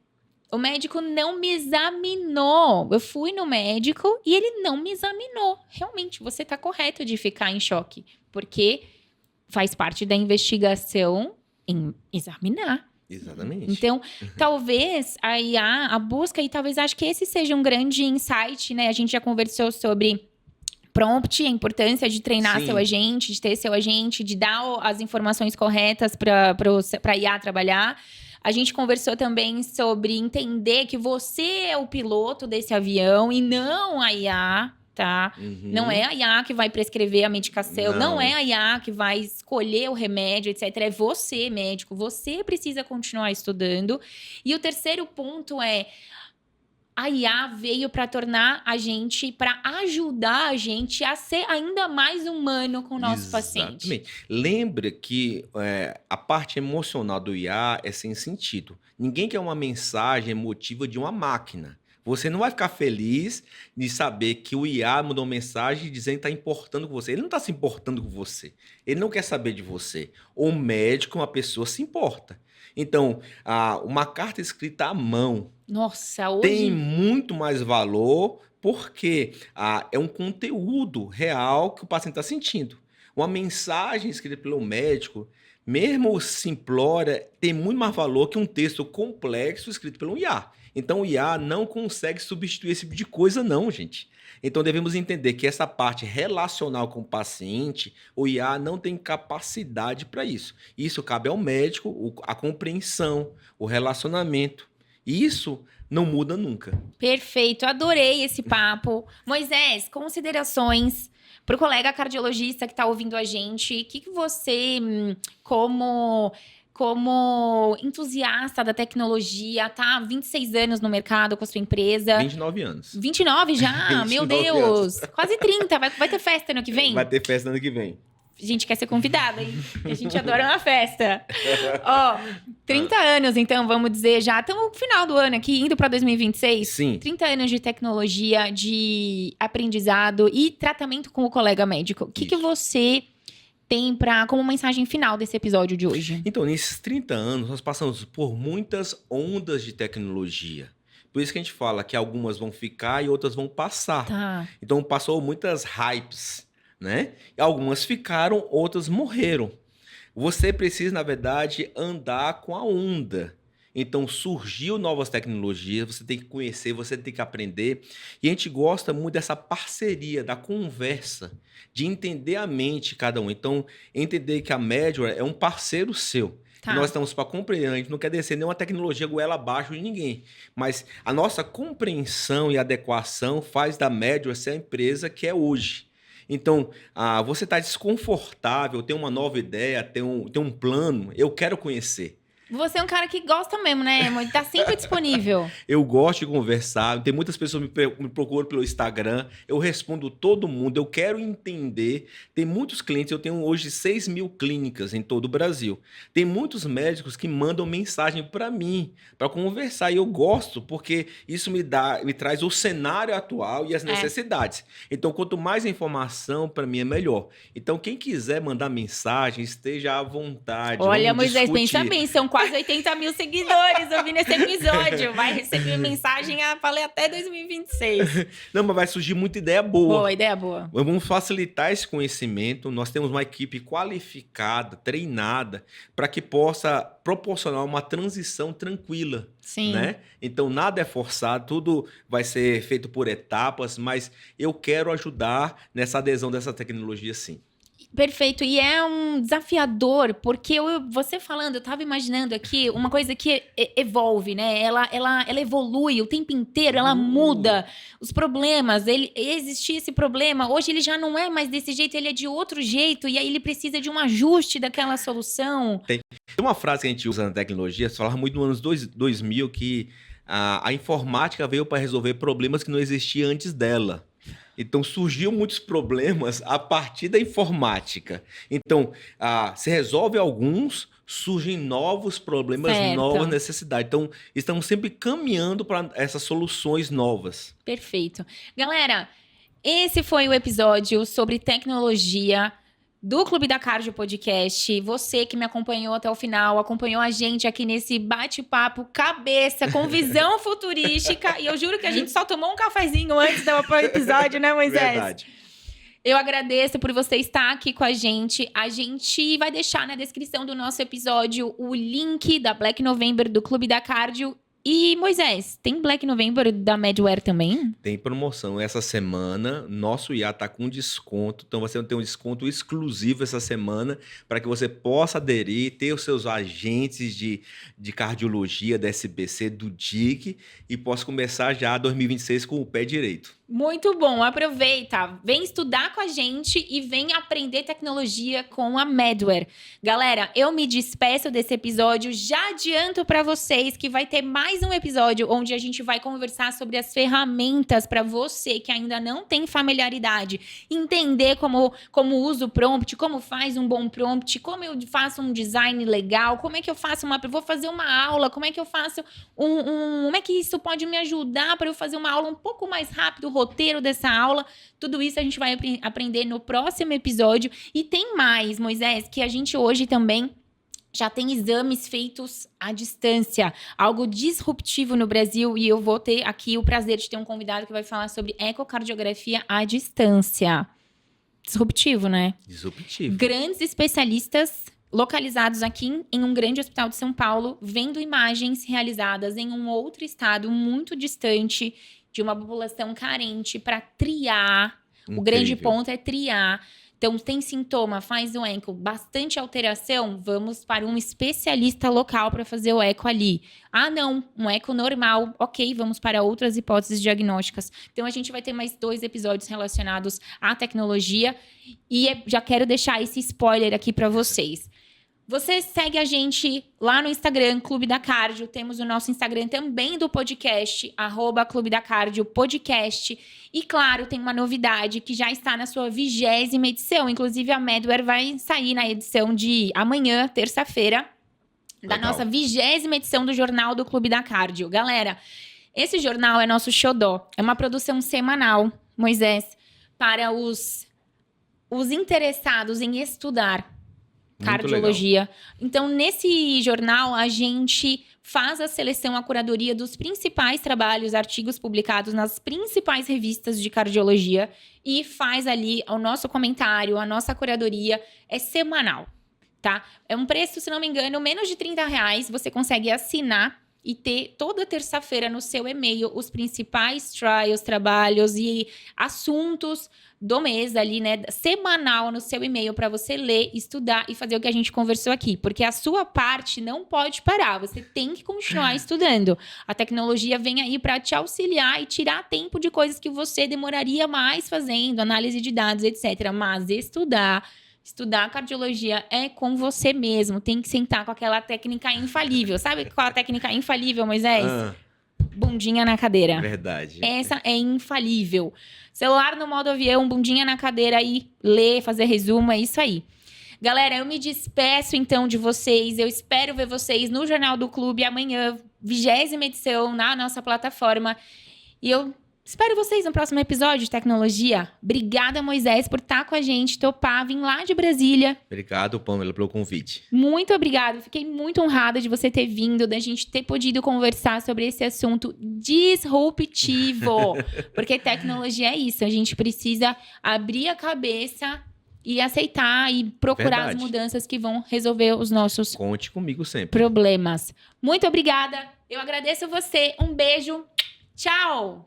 O médico não me examinou. Eu fui no médico e ele não me examinou. Realmente, você está correto de ficar em choque. Porque faz parte da investigação em examinar. Exatamente. Então, talvez a IA, a busca, e talvez acho que esse seja um grande insight, né? A gente já conversou sobre prompt, a importância de treinar, sim, seu agente, de ter seu agente, de dar as informações corretas para a IA trabalhar. A gente conversou também sobre entender que você é o piloto desse avião e não a IA, tá? Uhum. Não é a IA que vai prescrever a medicação, não é a IA que vai escolher o remédio, etc. É você, médico, você precisa continuar estudando. E o terceiro ponto é: a IA veio para tornar a gente, para ajudar a gente a ser ainda mais humano com o nosso paciente. Lembra que a parte emocional do IA é sem sentido. Ninguém quer uma mensagem emotiva de uma máquina. Você não vai ficar feliz de saber que o IA mandou uma mensagem dizendo que está importando com você. Ele não está se importando com você. Ele não quer saber de você. O médico, uma pessoa, se importa. Então, uma carta escrita à mão, nossa, hoje tem muito mais valor porque é um conteúdo real que o paciente está sentindo. Uma mensagem escrita pelo médico, mesmo simplória, tem muito mais valor que um texto complexo escrito pelo IA. Então, o IA não consegue substituir esse tipo de coisa, não, gente. Então, devemos entender que essa parte relacional com o paciente, o IA não tem capacidade para isso. Isso cabe ao médico, a compreensão, o relacionamento. Isso não muda nunca. Perfeito, adorei esse papo. Moisés, considerações para o colega cardiologista que está ouvindo a gente. O que você, como entusiasta da tecnologia, tá há 26 anos no mercado com a sua empresa. 29 anos. 29 já? 29 meu Deus! Anos. Quase 30. Vai ter festa ano que vem? Vai ter festa ano que vem. A gente quer ser convidada, hein? A gente adora uma festa. 30 anos, então, vamos dizer já. Estamos no final do ano aqui, indo para 2026. Sim. 30 anos de tecnologia, de aprendizado e tratamento com o colega médico. O que você tem como mensagem final desse episódio de hoje? Então, nesses 30 anos, nós passamos por muitas ondas de tecnologia. Por isso que a gente fala que algumas vão ficar e outras vão passar. Tá. Então, passou muitas hypes, né? E algumas ficaram, outras morreram. Você precisa, na verdade, andar com a onda. Então, surgiu novas tecnologias, você tem que conhecer, você tem que aprender. E a gente gosta muito dessa parceria, da conversa, de entender a mente de cada um. Então, entender que a Medware é um parceiro seu. Tá. E nós estamos para compreender, a gente não quer descer nenhuma tecnologia goela abaixo de ninguém. Mas a nossa compreensão e adequação faz da Medware ser a empresa que é hoje. Então, você está desconfortável, tem uma nova ideia, tem um plano, eu quero conhecer. Você é um cara que gosta mesmo, né, Emo? Ele tá sempre disponível. Eu gosto de conversar, tem muitas pessoas me procuram pelo Instagram, eu respondo todo mundo, eu quero entender. Tem muitos clientes, eu tenho hoje 6.000 clínicas em todo o Brasil. Tem muitos médicos que mandam mensagem para mim, para conversar, e eu gosto, porque isso me traz o cenário atual e as necessidades. Então, quanto mais informação, para mim é melhor. Então, quem quiser mandar mensagem, esteja à vontade. Olha, vamos Moisés, discutir. pensa bem, são quase 80.000 seguidores ouvindo esse episódio. Vai receber mensagem falei até 2026. Não, mas vai surgir muita ideia boa. Boa, ideia boa. Vamos facilitar esse conhecimento. Nós temos uma equipe qualificada, treinada, para que possa proporcionar uma transição tranquila. Sim. Né? Então, nada é forçado, tudo vai ser feito por etapas, mas eu quero ajudar nessa adesão dessa tecnologia, sim. Perfeito, e é um desafiador, porque você falando, eu tava imaginando aqui uma coisa que evolve, né? Ela evolui o tempo inteiro, ela muda os problemas. Existia esse problema, hoje ele já não é mais desse jeito, ele é de outro jeito, e aí ele precisa de um ajuste daquela solução. Tem uma frase que a gente usa na tecnologia, você falava muito nos anos 2000 que a informática veio para resolver problemas que não existiam antes dela. Então, surgiam muitos problemas a partir da informática. Então, se resolve alguns, surgem novos problemas, novas necessidades. Então, estamos sempre caminhando para essas soluções novas. Perfeito. Galera, esse foi o episódio sobre tecnologia do Clube da Cardio Podcast. Você que me acompanhou até o final, acompanhou a gente aqui nesse bate-papo cabeça, com visão futurística. E eu juro que a gente só tomou um cafezinho antes do episódio, né, Moisés? Verdade. Eu agradeço por você estar aqui com a gente. A gente vai deixar na descrição do nosso episódio o link da Black November do Clube da Cardio. E, Moisés, tem Black November da Medware também? Tem promoção. Essa semana, nosso IA está com desconto. Então, você tem um desconto exclusivo essa semana para que você possa aderir, ter os seus agentes de cardiologia da SBC, do DIC, e possa começar já 2026 com o pé direito. Muito bom, aproveita, vem estudar com a gente e vem aprender tecnologia com a Medware. Galera, eu me despeço desse episódio, já adianto para vocês que vai ter mais um episódio onde a gente vai conversar sobre as ferramentas para você que ainda não tem familiaridade, entender como usa o prompt, como faz um bom prompt, como eu faço um design legal, como é que eu faço vou fazer uma aula, como é que eu faço como é que isso pode me ajudar para eu fazer uma aula um pouco mais rápido, roteiro dessa aula. Tudo isso a gente vai aprender no próximo episódio. E tem mais, Moisés, que a gente hoje também já tem exames feitos à distância, algo disruptivo no Brasil, e eu vou ter aqui o prazer de ter um convidado que vai falar sobre ecocardiografia à distância. Disruptivo, né? Disruptivo. Grandes especialistas localizados aqui em um grande hospital de São Paulo, vendo imagens realizadas em um outro estado muito distante de uma população carente para triar. Incrível. O grande ponto é triar. Então, tem sintoma, faz o eco, bastante alteração, vamos para um especialista local para fazer o eco ali. Ah, não, um eco normal, ok, vamos para outras hipóteses diagnósticas. Então, a gente vai ter mais 2 episódios relacionados à tecnologia e já quero deixar esse spoiler aqui para vocês. Você segue a gente lá no Instagram, Clube da Cardio. Temos o nosso Instagram também do podcast, @Clube da Cardio Podcast. E, claro, tem uma novidade que já está na sua 20ª edição. Inclusive, a Medware vai sair na edição de amanhã, terça-feira, da nossa 20ª edição do Jornal do Clube da Cardio. Galera, esse jornal é nosso xodó. É uma produção semanal, Moisés, para os interessados em estudar cardiologia. Então, nesse jornal, a gente faz a seleção, a curadoria dos principais trabalhos, artigos publicados nas principais revistas de cardiologia e faz ali o nosso comentário, a nossa curadoria é semanal, tá? É um preço, se não me engano, menos de R$30, você consegue assinar e ter toda terça-feira no seu e-mail os principais trials, trabalhos e assuntos do mês ali, né, semanal no seu e-mail para você ler, estudar e fazer o que a gente conversou aqui, porque a sua parte não pode parar, você tem que continuar estudando. A tecnologia vem aí para te auxiliar e tirar tempo de coisas que você demoraria mais fazendo, análise de dados, etc. Mas estudar cardiologia é com você mesmo. Tem que sentar com aquela técnica infalível. Sabe qual é a técnica infalível, Moisés? Bundinha na cadeira. Verdade. Essa é infalível. Celular no modo avião, bundinha na cadeira e ler, fazer resumo, é isso aí. Galera, eu me despeço então de vocês. Eu espero ver vocês no Jornal do Clube amanhã, 20ª edição, na nossa plataforma. E eu espero vocês no próximo episódio de Tecnologia. Obrigada, Moisés, por estar com a gente, topar, vim lá de Brasília. Obrigado, Pamela, pelo convite. Muito obrigada. Fiquei muito honrada de você ter vindo, da gente ter podido conversar sobre esse assunto disruptivo. Porque tecnologia é isso. A gente precisa abrir a cabeça e aceitar e procurar as mudanças que vão resolver os nossos Conte comigo sempre. Problemas. Muito obrigada. Eu agradeço você. Um beijo. Tchau.